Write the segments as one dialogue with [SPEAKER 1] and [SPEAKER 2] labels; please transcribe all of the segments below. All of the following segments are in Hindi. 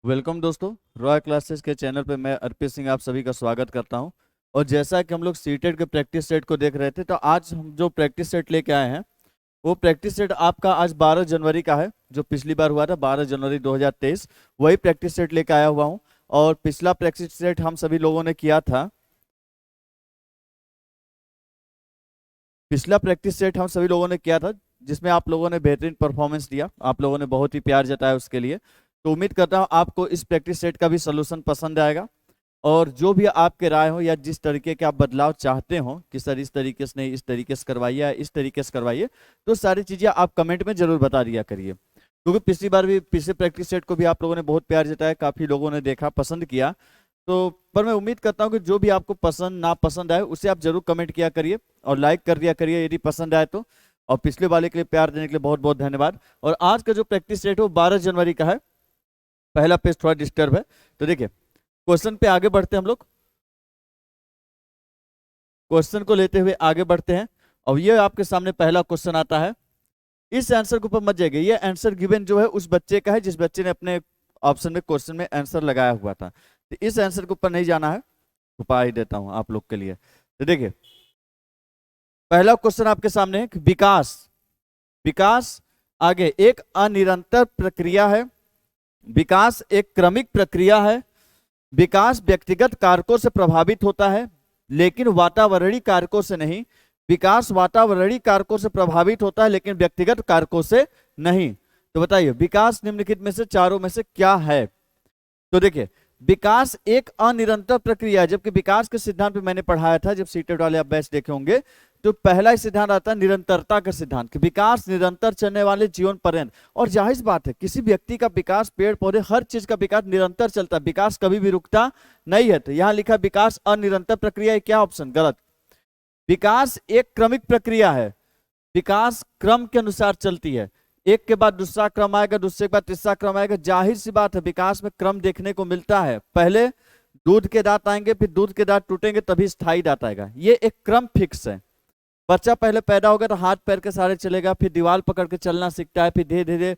[SPEAKER 1] वेलकम दोस्तों। रॉय क्लासेस के चैनल पे मैं अर्पित सिंह आप सभी का स्वागत करता हूं। और जैसा कि हम लोग सीटेट के प्रैक्टिस सेट को देख रहे थे, तो आज हम जो प्रैक्टिस सेट लेके आए हैं वो प्रैक्टिस सेट आपका आज 12 जनवरी का है। जो पिछली बार हुआ था 12 जनवरी 2023, वही प्रैक्टिस सेट लेके आया हुआ हूं। और पिछला प्रैक्टिस सेट हम सभी लोगों ने किया था। पिछला प्रैक्टिस सेट हम सभी लोगों ने किया था जिसमें आप लोगों ने बेहतरीन परफॉर्मेंस दिया। आप लोगों ने बहुत ही प्यार जताया उसके लिए। तो उम्मीद करता हूँ आपको इस प्रैक्टिस सेट का भी सोल्यूशन पसंद आएगा। और जो भी आपके राय हो या जिस तरीके के आप बदलाव चाहते हो कि सर इस तरीके से नहीं, इस तरीके से करवाइए या इस तरीके से करवाइए, तो सारी चीज़ें आप कमेंट में जरूर बता दिया करिए। क्योंकि पिछली बार भी पिछले प्रैक्टिस सेट को भी आप लोगों ने बहुत प्यार जताया, काफ़ी लोगों ने देखा, पसंद किया। तो पर मैं उम्मीद करता हूँ कि जो भी आपको पसंद ना पसंद आए उसे आप जरूर कमेंट किया करिए और लाइक कर दिया करिए यदि पसंद आए तो। और पिछले वाले के लिए प्यार देने के लिए बहुत बहुत धन्यवाद। और आज का जो प्रैक्टिस सेट है वो 12 जनवरी का है। पहला पेज थोड़ा डिस्टर्ब है, तो देखिए क्वेश्चन पे आगे बढ़ते हैं हम लोग। क्वेश्चन को लेते हुए आगे बढ़ते हैं। और ये आपके सामने पहला क्वेश्चन आता है। इस आंसर के ऊपर मत जाइए, ये आंसर गिवन जो है उस बच्चे का है जिस बच्चे ने अपने ऑप्शन में क्वेश्चन में आंसर लगाया हुआ था। तो इस आंसर के ऊपर नहीं जाना है, छुपा ही देता हूं आप लोग के लिए। तो देखिए पहला क्वेश्चन आपके सामने है कि विकास विकास आगे एक अनिरंतर प्रक्रिया है। विकास एक क्रमिक प्रक्रिया है। विकास व्यक्तिगत कारकों से प्रभावित होता है लेकिन वातावरणीय कारकों से नहीं। विकास वातावरणीय कारकों से प्रभावित होता है लेकिन व्यक्तिगत कारकों से नहीं। तो बताइए विकास निम्नलिखित में से चारों में से क्या है। तो देखिए विकास एक अनिरंतर प्रक्रिया है, जबकि विकास के सिद्धांत पे मैंने पढ़ाया था जब सीटेट वाले आप बैच देखे होंगे। तो पहला ही सिद्धांत आता है निरंतरता का सिद्धांत कि विकास निरंतर चलने वाले जीवन पर्यंत। और जाहिर सी बात है किसी व्यक्ति का विकास, पेड़ पौधे, हर चीज का विकास निरंतर चलता है, विकास कभी भी रुकता नहीं है। तो यहाँ लिखा विकास अनिरंतर प्रक्रिया है, क्या ऑप्शन गलत। विकास एक क्रमिक प्रक्रिया है। विकास क्रम के अनुसार चलती है, एक के बाद दूसरा क्रम आएगा, दूसरे के बाद तीसरा क्रम आएगा। जाहिर सी बात है विकास में क्रम देखने को मिलता है। पहले दूध के दांत आएंगे, फिर दूध के दांत टूटेंगे, तभी स्थायी दांत आएगा। ये एक क्रम फिक्स है। बच्चा पहले पैदा होगा तो हाथ पैर के सहारे चलेगा, फिर दीवार पकड़ के चलना सीखता है, फिर धीरे धीरे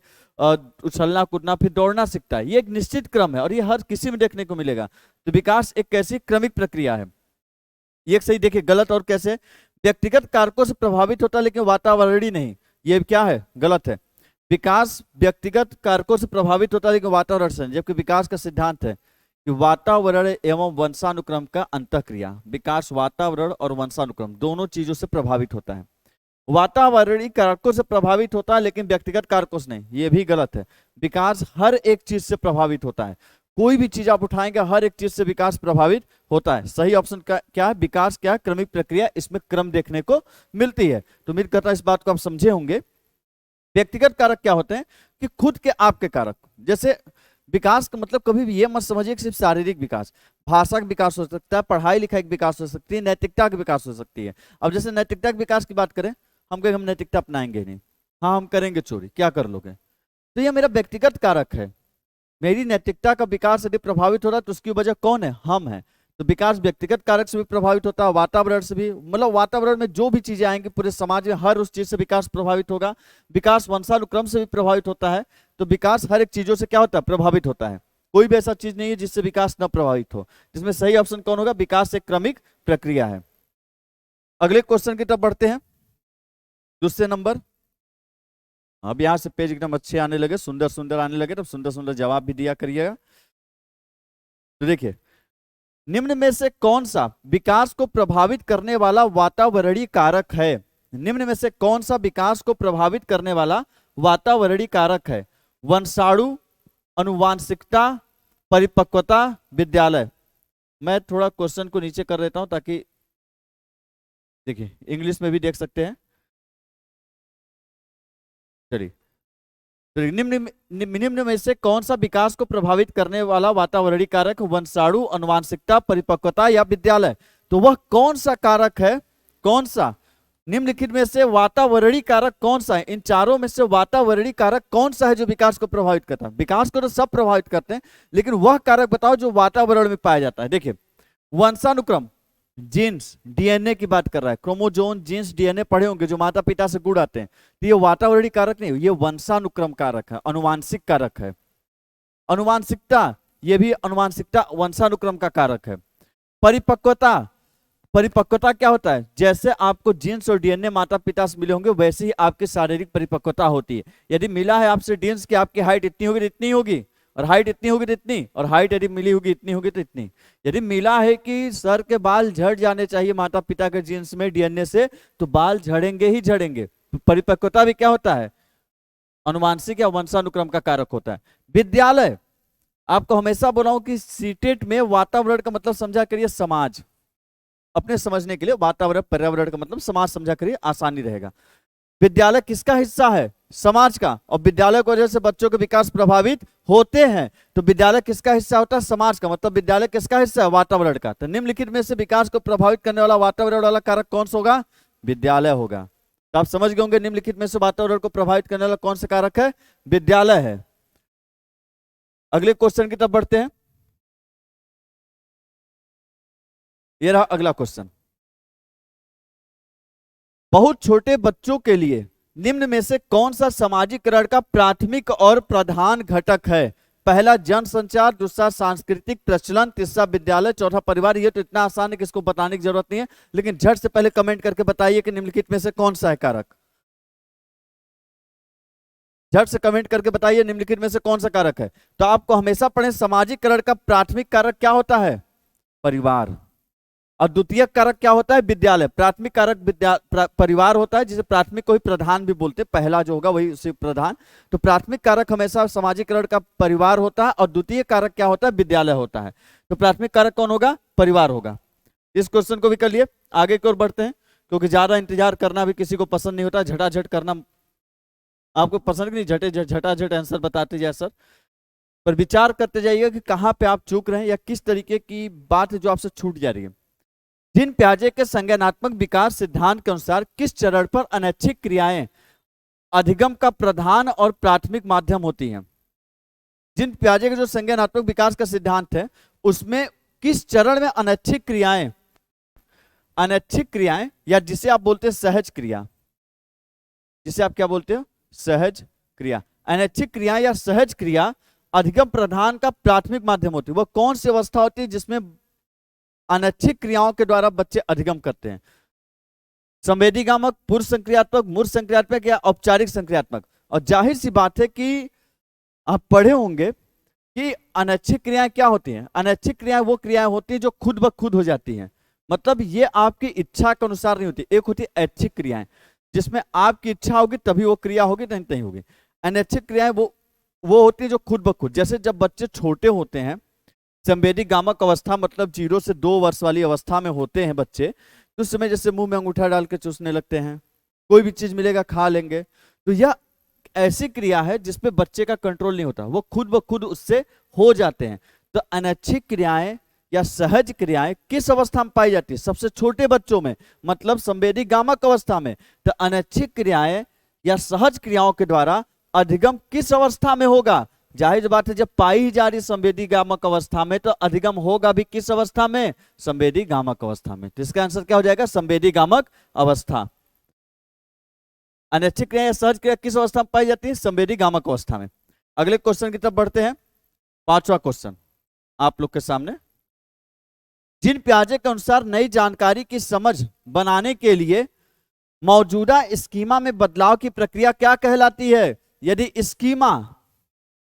[SPEAKER 1] उछलना कूदना, फिर दौड़ना सीखता है। ये एक निश्चित क्रम है और ये हर किसी में देखने को मिलेगा। तो विकास एक कैसी क्रमिक प्रक्रिया है। ये सही देखिए, गलत और कैसे। व्यक्तिगत कारकों से प्रभावित होता है लेकिन वातावरणीय नहीं, ये क्या है, गलत है। विकास व्यक्तिगत कारकों से प्रभावित होता है लेकिन वातावरण से नहीं, जबकि विकास का सिद्धांत है कि वातावरण एवं वंशानुक्रम का अंतःक्रिया। विकास वातावरण और वंशानुक्रम दोनों चीजों से प्रभावित होता है। वातावरणीय कारकों से प्रभावित होता है लेकिन व्यक्तिगत कारकों से नहीं, ये भी गलत है। विकास हर एक चीज से प्रभावित होता है। कोई भी चीज आप उठाएंगे हर एक चीज से विकास प्रभावित होता है। सही ऑप्शन क्या है, विकास क्या है, क्रमिक प्रक्रिया, इसमें क्रम देखने को मिलती है। तो उम्मीद करता हूं इस बात को आप समझे होंगे। व्यक्तिगत कारक क्या होते हैं कि खुद के आपके कारक। जैसे विकास का मतलब कभी भी ये मत समझिए कि सिर्फ शारीरिक विकास, भाषा का विकास हो सकता है, पढ़ाई लिखाई का विकास हो सकती है, नैतिकता का विकास हो सकती है। अब जैसे नैतिकता के विकास की बात करें, हम कहेंगे हम नैतिकता अपनाएंगे नहीं, हाँ हम करेंगे चोरी, क्या कर लोगे। तो ये मेरा व्यक्तिगत कारक है। मेरी नैतिकता का विकास यदि प्रभावित हो रहा है तो उसकी वजह कौन है, हम हैं। तो विकास व्यक्तिगत कारक से भी प्रभावित होता है, वातावरण से भी, मतलब वातावरण में जो भी चीजें आएंगी पूरे समाज में हर उस चीज से विकास प्रभावित होगा। विकास वंशानुक्रम से भी प्रभावित होता है। तो विकास हर एक चीजों से क्या होता है, प्रभावित होता है। कोई भी ऐसा चीज नहीं है जिससे विकास न प्रभावित हो। जिसमें सही ऑप्शन कौन होगा, विकास एक क्रमिक प्रक्रिया है। अगले क्वेश्चन की तरफ बढ़ते हैं। दूसरे नंबर, अब यहां से पेज एकदम अच्छे आने लगे, सुंदर सुंदर आने लगे, तब सुंदर सुंदर जवाब भी दिया करिएगा। तो देखिए निम्न में से कौन सा विकास को प्रभावित करने वाला वातावरणीय कारक है। निम्न में से कौन सा विकास को प्रभावित करने वाला वातावरणीय कारक है। वंशाणु, अनुवांशिकता, परिपक्वता, विद्यालय। मैं थोड़ा क्वेश्चन को नीचे कर देता हूं ताकि देखिए इंग्लिश में भी देख सकते हैं। चलिए, तो निम्न में से कौन सा विकास को प्रभावित करने वाला वातावरणीय कारक, वंशाणु, अनुवांशिकता, परिपक्वता या विद्यालय। तो वह कौन सा कारक है, कौन सा निम्नलिखित में से वातावरणीय कारक कौन सा है। इन चारों में से वातावरणीय कारक कौन सा है जो विकास को प्रभावित करता है। विकास को तो सब प्रभावित करते हैं लेकिन वह कारक बताओ जो वातावरण में पाया जाता है। देखिए वंशानुक्रम, जीन्स, डीएनए की बात कर रहा है। क्रोमोजोम, जीन्स, डीएनए पढ़े होंगे जो माता पिता से गुण आते हैं। तो ये वातावरणीय कारक नहीं, ये वंशानुक्रम कारक है, अनुवांशिक कारक है। अनुवांशिकता, ये भी अनुवांशिकता वंशानुक्रम का कारक है। परिपक्वता, परिपक्वता क्या होता है? जैसे आपको जीन्स और डीएनए माता पिता से मिले होंगे वैसे ही आपकी शारीरिक परिपक्वता होती है। यदि मिला है आपसे जीन्स की आपकी हाइट इतनी होगी तो इतनी होगी, और हाइट इतनी होगी तो इतनी, और हाइट यदि मिली होगी इतनी होगी तो इतनी। यदि मिला है कि सर के बाल झड़ जाने चाहिए माता पिता के जीन्स में डीएनए से, तो बाल झड़ेंगे ही झड़ेंगे। परिपक्वता भी क्या होता है? अनुवांशिक या वंशानुक्रम का कारक होता है। विद्यालय, आपको हमेशा बोला हूं कि सीटेट में वातावरण का मतलब समझा करिए समाज, अपने समझने के लिए वातावरण पर्यावरण का मतलब समाज समझा करिए, आसानी रहेगा। विद्यालय किसका हिस्सा है? समाज का। और विद्यालय की वजह से बच्चों के विकास प्रभावित होते हैं, तो विद्यालय किसका हिस्सा होता है? समाज का। मतलब विद्यालय किसका हिस्सा है? वातावरण का। तो निम्नलिखित में से विकास को प्रभावित करने वाला वातावरण वाला कारक कौन सा होगा? विद्यालय होगा। तो आप समझ गए होंगे निम्नलिखित में से वातावरण को प्रभावित करने वाला कौन सा कारक है? विद्यालय है। अगले क्वेश्चन की तरफ बढ़ते हैं। ये रहा अगला क्वेश्चन। बहुत छोटे बच्चों के लिए निम्न में से कौन सा सामाजिकरण का प्राथमिक और प्रधान घटक है? पहला जनसंचार, दूसरा सांस्कृतिक प्रचलन, तीसरा विद्यालय, चौथा परिवार। ये तो इतना आसान है कि इसको बताने की जरूरत नहीं है, लेकिन झट से पहले कमेंट करके बताइए कि निम्नलिखित में से कौन सा है कारक। झट से कमेंट करके बताइए निम्नलिखित में से कौन सा कारक है। तो आपको हमेशा पढ़े सामाजिकरण का प्राथमिक कारक क्या होता है? परिवार। और द्वितीय कारक क्या होता है? विद्यालय। प्राथमिक कारक परिवार होता है, जिसे प्राथमिक को ही प्रधान भी बोलते हैं, पहला जो होगा वही उसे प्रधान। तो प्राथमिक कारक हमेशा सामाजिकरण का परिवार होता है, और द्वितीय कारक क्या होता है? विद्यालय होता है। तो प्राथमिक कारक कौन होगा? परिवार होगा। इस क्वेश्चन को भी कर लिए, आगे की ओर बढ़ते हैं, क्योंकि ज्यादा इंतजार करना भी किसी को पसंद नहीं होता। झटाझट करना आपको पसंद नहीं, झटाझट आंसर बताते जाए सर, पर विचार करते जाइएगा कि कहां पे आप चूक रहे हैं या किस तरीके की बात है जो आपसे छूट जा रही है। जिन प्याजे के संज्ञानात्मक विकास सिद्धांत के अनुसार किस चरण पर अनैच्छिक क्रियाएं अधिगम का प्रधान और प्राथमिक माध्यम होती हैं? जिन प्याजे के जो संज्ञानात्मक विकास का सिद्धांत है उसमें किस चरण में अनैच्छिक क्रियाएं या जिसे आप बोलते हैं सहज क्रिया, जिसे आप क्या बोलते हो? सहज क्रिया। अनैच्छिक क्रिया या सहज क्रिया अधिगम प्रधान का प्राथमिक माध्यम होती है। वह कौन सी अवस्था होती है जिसमें अनैच्छिक क्रियाओं के द्वारा बच्चे अधिगम करते हैं? संवेदीगामक, पूर्व संक्रियात्मक, मूर्त संक्रियात्मक या औपचारिक संक्रियात्मक? और जाहिर सी बात है कि आप पढ़े होंगे कि अनैच्छिक क्रियाएं क्या होती हैं। अनैच्छिक क्रियाएं वो क्रियाएं होती हैं जो खुद ब खुद हो जाती हैं, मतलब ये आपकी इच्छा के अनुसार नहीं होती। एक होती है ऐच्छिक क्रियाएं, जिसमें आपकी इच्छा होगी तभी वो क्रिया होगी, नहीं होगी। अनैच्छिक क्रियाएं वो होती है जो खुद ब खुद, जैसे जब बच्चे छोटे होते हैं, संवेदी गामक अवस्था मतलब 0 से 2 वर्ष वाली अवस्था में होते हैं बच्चे, तो उस समय जैसे मुंह में अंगूठा डाल के चूसने लगते हैं, कोई भी चीज मिलेगा खा लेंगे। तो यह ऐसी क्रिया है जिसपे बच्चे का कंट्रोल नहीं होता, वो खुद ब खुद उससे हो जाते हैं। तो अनैच्छिक क्रियाएं या सहज क्रियाएं किस अवस्था में पाई जाती है? सबसे छोटे बच्चों में, मतलब संवेदी गामक अवस्था में। तो अनैच्छिक क्रियाएं या सहज क्रियाओं के द्वारा अधिगम किस अवस्था में होगा? जाहिर बात है जब पाई ही जा रही संवेदी गामक अवस्था में, तो अधिगम होगा भी किस अवस्था में? संवेदी गामक अवस्था में। तो इसका आंसर क्या हो जाएगा? संवेदी गामक अवस्था। अनैच्छिक क्रिया या सहज क्रिया किस अवस्था में पाई जाती है? संवेदी गामक अवस्था में। अगले क्वेश्चन की तरफ बढ़ते हैं। 5वां क्वेश्चन आप लोग के सामने। जिन प्याजे के अनुसार नई जानकारी की समझ बनाने के लिए मौजूदा स्कीमा में बदलाव की प्रक्रिया क्या कहलाती है? यदि स्कीमा,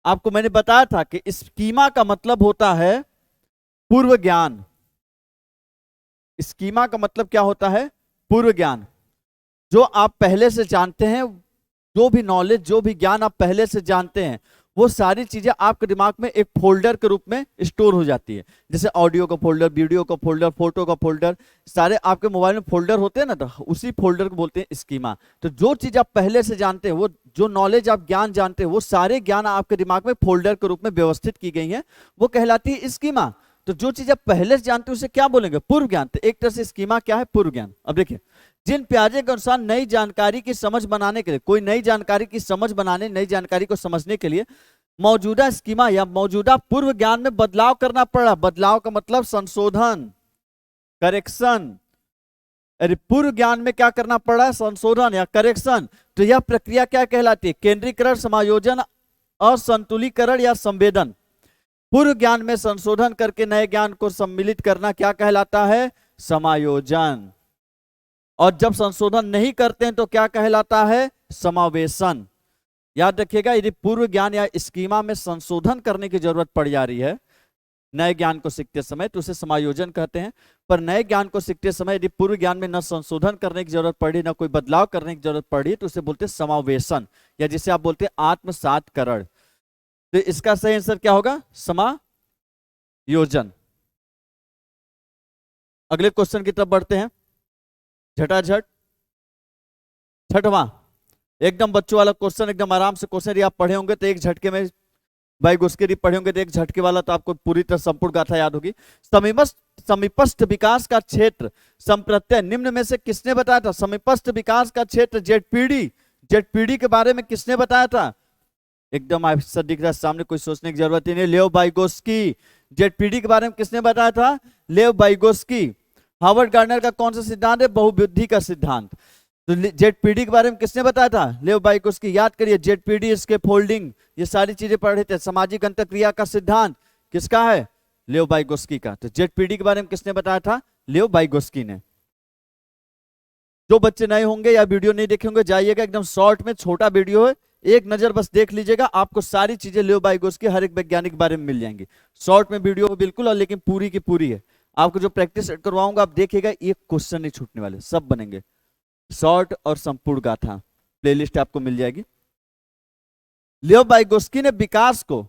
[SPEAKER 1] आपको मैंने बताया था कि स्कीमा का मतलब होता है पूर्व ज्ञान। स्कीमा का मतलब क्या होता है? पूर्व ज्ञान। जो आप पहले से जानते हैं, जो भी नॉलेज, जो भी ज्ञान आप पहले से जानते हैं, वो सारी चीजें आपके दिमाग में एक फोल्डर के रूप में स्टोर हो जाती है। जैसे ऑडियो का फोल्डर, वीडियो का फोल्डर, फोटो का फोल्डर, सारे आपके मोबाइल में फोल्डर होते हैं ना, तो उसी फोल्डर को बोलते हैं स्कीमा। तो जो चीज आप पहले से जानते हैं, वो जो नॉलेज आप ज्ञान जानते हैं, वो सारे ज्ञान आपके दिमाग में फोल्डर के रूप में व्यवस्थित की गई है, वो कहलाती है स्कीमा। तो जो चीज आप पहले से जानते हैं उसे क्या बोलेंगे? पूर्व ज्ञान। तो एक तरह से स्कीमा क्या है? पूर्व ज्ञान। अब देखिए, जिन प्याजे के अनुसार नई जानकारी की समझ बनाने के लिए, कोई नई जानकारी की समझ बनाने, नई जानकारी को समझने के लिए मौजूदा स्कीमा या मौजूदा पूर्व ज्ञान में बदलाव करना पड़ा। बदलाव का मतलब संशोधन, करेक्शन। अरे पूर्व ज्ञान में क्या करना पड़ा? संशोधन या करेक्शन। तो यह प्रक्रिया क्या कहलाती है? केंद्रीकरण, समायोजन, असंतुलीकरण या संवेदन। पूर्व ज्ञान में संशोधन करके नए ज्ञान को सम्मिलित करना क्या कहलाता है? समायोजन। और जब संशोधन नहीं करते हैं तो क्या कहलाता है? समावेशन। याद रखिएगा, यदि पूर्व ज्ञान या स्कीमा में संशोधन करने की जरूरत पड़ जा रही है नए ज्ञान को सीखते समय, तो उसे समायोजन कहते हैं। पर नए ज्ञान को सीखते समय यदि पूर्व ज्ञान में न संशोधन करने की जरूरत पड़ी, न कोई बदलाव करने की जरूरत पड़ी, तो उसे बोलते हैं समावेशन, या जिसे आप बोलते हैं आत्मसातकरण। तो इसका सही आंसर क्या होगा? समायोजन। अगले क्वेश्चन की तरफ बढ़ते हैं झटाझट। छठवां, एकदम बच्चों वाला क्वेश्चन, एकदम आराम से क्वेश्चन। यदि आप पढ़े होंगे तो एक झटके में, वाइगोस्की पढ़े होंगे तो एक झटके वाला तो आपको पूरी तरह संपूर्ण गाथा याद होगी। समीपस्थ विकास का क्षेत्र संप्रत्यय निम्न में से किसने बताया था? समीपस्थ विकास का क्षेत्र जेडपीडी, जेडपीडी के बारे में किसने बताया था? एकदम आपसे दिख रहा है सामने, कोई सोचने की जरूरत ही नहीं, लेव वाइगोस्की। जेडपीडी के बारे में किसने बताया था? लेव वाइगोस्की। हार्वर्ड गार्डनर का कौन सा सिद्धांत है? बहुबुद्धि का सिद्धांत। तो जेडपीडी के बारे में किसने बताया था? लेव वाइगोस्की। याद करिए, जेडपीडी, इसके फोल्डिंग, ये सारी चीजें पढ़े थे। सामाजिक अंतःक्रिया का सिद्धांत किसका है? लेव वाइगोस्की का। तो जेडपीडी के बारे में किसने बताया था? लेव वाइगोस्की ने। जो बच्चे नए होंगे या वीडियो नहीं देखे होंगे, जाइएगा, एकदम शॉर्ट में छोटा वीडियो है, एक नजर बस देख लीजिएगा, आपको सारी चीजें लेव वाइगोस्की हर एक वैज्ञानिक के बारे में मिल जाएंगी। शॉर्ट में वीडियो बिल्कुल, और लेकिन पूरी की पूरी है। आपको जो प्रैक्टिस करवाऊंगा आप देखिएगा, एक क्वेश्चन नहीं छूटने वाले, सब बनेंगे। शॉर्ट और संपूर्ण गाथा प्लेलिस्ट आपको मिल जाएगी। लेव वाइगोस्की ने विकास को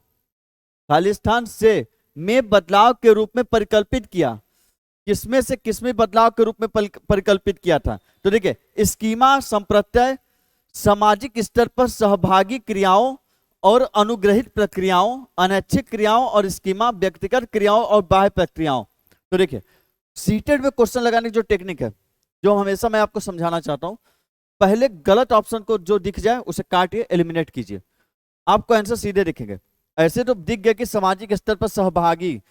[SPEAKER 1] खालिस्तान से में बदलाव के रूप में परिकल्पित किया। किसमें से किसमें बदलाव के रूप में परिकल्पित किया था? तो देखिए, स्कीमा संप्रत्यय सामाजिक स्तर पर सहभागी क्रियाओं और अनुग्रहित प्रक्रियाओं, अनैच्छिक क्रियाओं, और स्कीमा व्यक्तिगत क्रियाओं और बाह्य प्रक्रियाओं। तो देखिए, सीटेड में क्वेश्चन लगाने की जो टेक्निक है, जो हमेशा मैं आपको समझाना चाहता हूं, पहले गलत ऑप्शन को जो दिख जाए उसे काटिए, एलिमिनेट कीजिए, आपको आंसर सीधे दिखेंगे। ऐसे तो दिख गया कि सामाजिक स्तर पर सहभागी,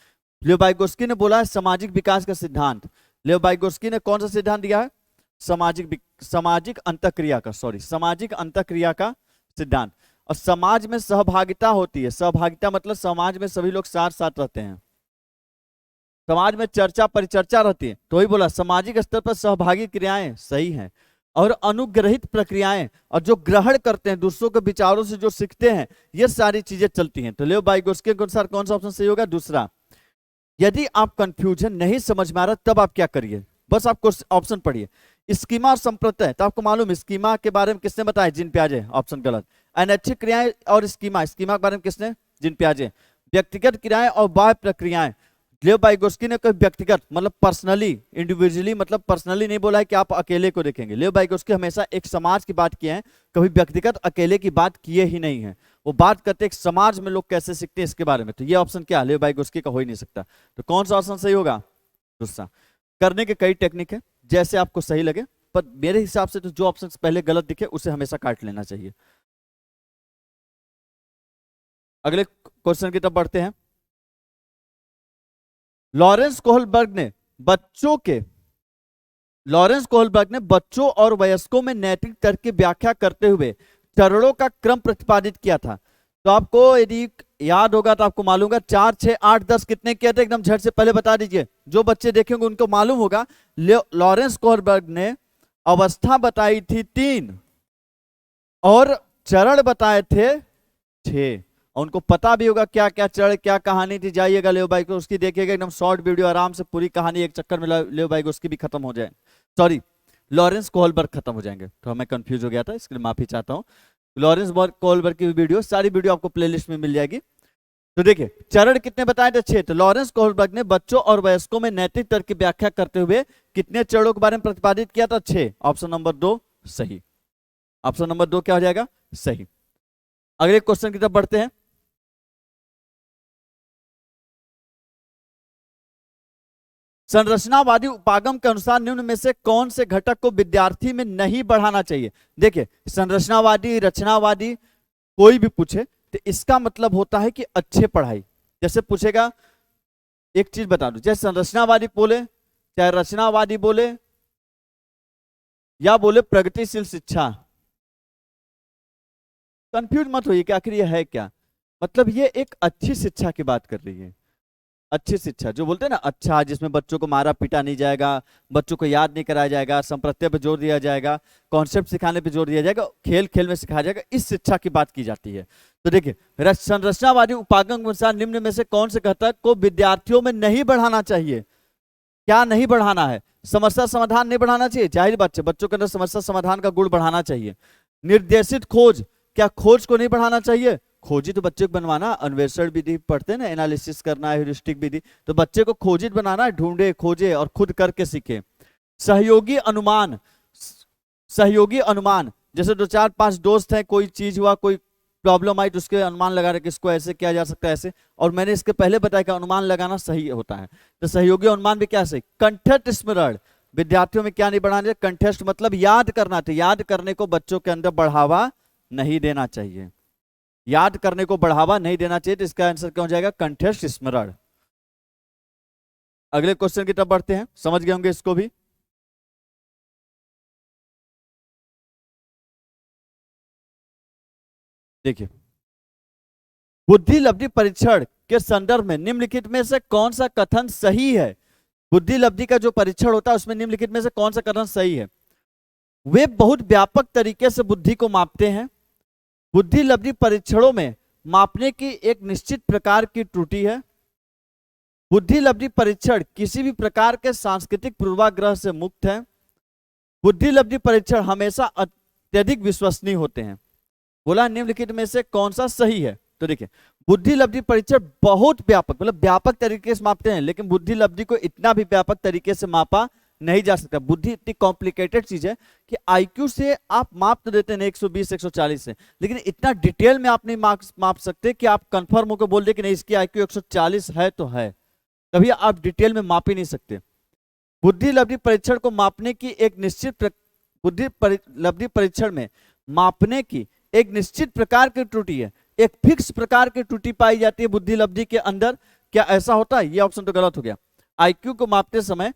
[SPEAKER 1] लेव वाइगोस्की ने बोला है सामाजिक विकास का सिद्धांत। लेव वाइगोस्की ने कौन सा सिद्धांत दिया है? सामाजिक अंतःक्रिया का, सामाजिक अंतःक्रिया का सिद्धांत। और समाज में सहभागिता होती है, सहभागिता मतलब समाज में सभी लोग साथ साथ रहते हैं, समाज में चर्चा परिचर्चा रहती है, तो वही बोला सामाजिक स्तर पर सहभागी क्रियाएं सही हैं। और अनुग्रहित प्रक्रियाएं, और जो ग्रहण करते हैं दूसरों के विचारों से जो सीखते हैं, ये सारी चीजें चलती हैं। तो लेव वाइगोस्की के अनुसार कौन सा ऑप्शन सही होगा? दूसरा। यदि आप कंफ्यूजन नहीं समझ में आ रहा तब आप क्या करिए, बस आपको ऑप्शन पढ़िए। स्कीमा और संप्रत्यय, तो आपको मालूम स्कीमा के बारे में किसने बताया? जिन प्याजे। ऑप्शन गलत। अनैच्छिक क्रियाएं और स्कीमा, स्कीमा के बारे में किसने? जिन प्याजे। व्यक्तिगत क्रियाएं और बाह्य प्रक्रियाएं, लेव वाइगोस्की ने कोई व्यक्तिगत मतलब पर्सनली, इंडिविजुअली मतलब पर्सनली नहीं बोला है कि आप अकेले को देखेंगे। लेव वाइगोस्की हमेशा एक समाज की बात किए हैं, कभी व्यक्तिगत अकेले की बात किए ही नहीं है। वो बात करते हैं समाज में लोग कैसे सीखते हैं इसके बारे में। तो ये ऑप्शन क्या? लेव वाइगोस्की का हो ही नहीं सकता। तो कौन सा ऑप्शन सही होगा? दूसरा। करने के कई टेक्निक है, जैसे आपको सही लगे, पर मेरे हिसाब से तो जो ऑप्शन पहले गलत दिखे उसे हमेशा काट लेना चाहिए। अगले क्वेश्चन की तरफ बढ़ते हैं। लॉरेंस कोहलबर्ग ने बच्चों और वयस्कों में नैतिक तर्क की व्याख्या करते हुए चरणों का क्रम प्रतिपादित किया था। तो आपको यदि याद होगा तो आपको मालूम होगा 4, 6, 8, 10 कितने किए थे? एकदम झट से पहले बता दीजिए, जो बच्चे देखेंगे उनको मालूम होगा। लॉरेंस कोहलबर्ग ने अवस्था बताई थी 3 और चरण बताए थे 6। उनको पता भी होगा क्या क्या चरण, क्या कहानी थी। जाइएगा लेव वाइगोस्की देखिएगा, एकदम शॉर्ट वीडियो, आराम से पूरी कहानी एक चक्कर में लेव वाइगोस्की भी खत्म हो जाए, सॉरी लॉरेंस कोहलबर्ग खत्म हो जाएंगे। तो मैं कंफ्यूज हो गया था, इसके लिए माफी चाहता हूँ। लॉरेंस कोहलबर्ग की वीडियो, सारी वीडियो आपको प्लेलिस्ट में मिल जाएगी। तो देखिए, चरण कितने बताए थे? 6। तो लॉरेंस कोहलबर्ग ने बच्चों और वयस्कों में नैतिक तर्क की व्याख्या करते हुए कितने चरणों के बारे में प्रतिपादित किया था? 6। ऑप्शन नंबर 2 सही। ऑप्शन नंबर 2 क्या हो जाएगा? सही। अगले क्वेश्चन की तरफ बढ़ते हैं। संरचनावादी उपागम के अनुसार निम्न में से कौन से घटक को विद्यार्थी में नहीं बढ़ाना चाहिए? देखिए, संरचनावादी, रचनावादी कोई भी पूछे तो इसका मतलब होता है कि अच्छे पढ़ाई। जैसे पूछेगा, एक चीज बता दूं, चाहे संरचनावादी बोले, चाहे रचनावादी बोले, या बोले प्रगतिशील शिक्षा, कंफ्यूज मत होइए कि आखिर ये है क्या। मतलब ये एक अच्छी शिक्षा की बात कर रही है। अच्छी शिक्षा जो बोलते हैं ना, अच्छा, जिसमें बच्चों को मारा पीटा नहीं जाएगा, बच्चों को याद नहीं कराया जाएगा, संप्रत्यय पे जोर दिया जाएगा, कॉन्सेप्ट सिखाने पे जोर दिया जाएगा, खेल खेल में सिखाया जाएगा, इस शिक्षा की बात की जाती है। तो देखिए, संरचनावादी उपागम के अनुसार निम्न में से कौन से घटक को विद्यार्थियों में नहीं बढ़ाना चाहिए? क्या नहीं बढ़ाना है? समस्या समाधान नहीं बढ़ाना चाहिए, जाहिर बात है, बच्चों के अंदर समस्या समाधान का गुण बढ़ाना चाहिए। निर्देशित खोज, क्या खोज को नहीं बढ़ाना चाहिए? खोजी तो बच्चे को बनवाना, अन्वेषण विधि पढ़ते हैं ना, एनालिसिस करना है, ह्यूरिस्टिक विधि, तो बच्चे को खोजित बनाना है, ढूंढे खोजे और खुद करके सीखे। सहयोगी अनुमान, सहयोगी अनुमान, जैसे दो चार पांच दोस्त हैं, कोई चीज हुआ, कोई प्रॉब्लम आई, तो उसके अनुमान लगा रहे कि इसको ऐसे किया जा सकता है, ऐसे, और मैंने इसके पहले बताया कि अनुमान लगाना सही होता है। तो सहयोगी अनुमान भी क्या सही। कंठस्थ स्मरण, विद्यार्थियों में क्या नहीं बढ़ाना, कंठस्थ मतलब याद करना, तो याद करने को बच्चों के अंदर बढ़ावा नहीं देना चाहिए, याद करने को बढ़ावा नहीं देना चाहिए, तो इसका आंसर क्या हो जाएगा? कंठस्थ स्मरण। अगले क्वेश्चन की तरफ बढ़ते हैं, समझ गए होंगे इसको भी। देखिए, बुद्धि लब्धि परीक्षण के संदर्भ में निम्नलिखित में से कौन सा कथन सही है? बुद्धि लब्धि का जो परीक्षण होता है उसमें निम्नलिखित में से कौन सा कथन सही है? वे बहुत व्यापक तरीके से बुद्धि को मापते हैं। बुद्धि लब्धि परीक्षणों में मापने की एक निश्चित प्रकार की त्रुटि है। बुद्धि लब्धि परीक्षण किसी भी प्रकार के सांस्कृतिक पूर्वाग्रह से मुक्त है। बुद्धि लब्धि परीक्षण हमेशा अत्यधिक विश्वसनीय होते हैं। बोला निम्नलिखित में से कौन सा सही है? तो देखिए, बुद्धि लब्धि परीक्षण बहुत व्यापक, मतलब व्यापक तरीके से मापते हैं, लेकिन बुद्धि लब्धि को इतना भी व्यापक तरीके से मापा नहीं जा सकता। बुद्धि इतनी कॉम्प्लिकेटेड चीज है कि आईक्यू से आप माप तो देते हैं 120 140 से, लेकिन इतना डिटेल में आप नहीं माप सकते कि आप कंफर्म होकर बोल दे कि नहीं इसकी आईक्यू 140 है तो है, कभी आप डिटेल में माप ही नहीं सकते। बुद्धि लब्धि परीक्षण को मापने की एक निश्चित लब्धि परीक्षण में मापने की एक निश्चित प्रकार की त्रुटि है, एक फिक्स प्रकार की त्रुटि पाई जाती है बुद्धि लब्धि के अंदर। क्या ऐसा होता है? ये ऑप्शन तो गलत हो गया। आईक्यू को मापते समय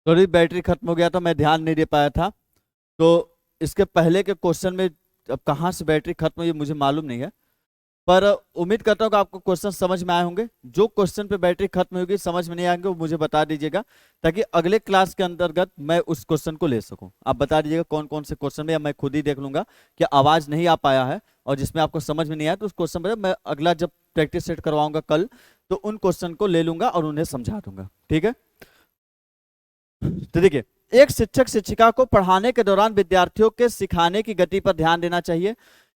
[SPEAKER 1] थोड़ी बैटरी खत्म हो गया था, मैं ध्यान नहीं दे पाया था। तो इसके पहले के क्वेश्चन में अब कहाँ से बैटरी खत्म हुई मुझे मालूम नहीं है, पर उम्मीद करता हूँ कि आपको क्वेश्चन समझ में आए होंगे। जो क्वेश्चन पे बैटरी खत्म होगी, समझ में नहीं आएंगे, वो मुझे बता दीजिएगा, ताकि अगले क्लास के अंतर्गत मैं उस क्वेश्चन को ले सकूं। आप बता दीजिएगा कौन कौन से क्वेश्चन में, या मैं खुद ही देख लूंगा कि आवाज नहीं आ पाया है और जिसमें आपको समझ में नहीं आया तो उस क्वेश्चन पर मैं अगला जब प्रैक्टिस सेट करवाऊंगा कल, तो उन क्वेश्चन को ले लूंगा और उन्हें समझा दूंगा। ठीक है, तो देखिए, एक शिक्षक शिक्षिका को पढ़ाने के दौरान विद्यार्थियों के सिखाने की गति पर ध्यान देना चाहिए।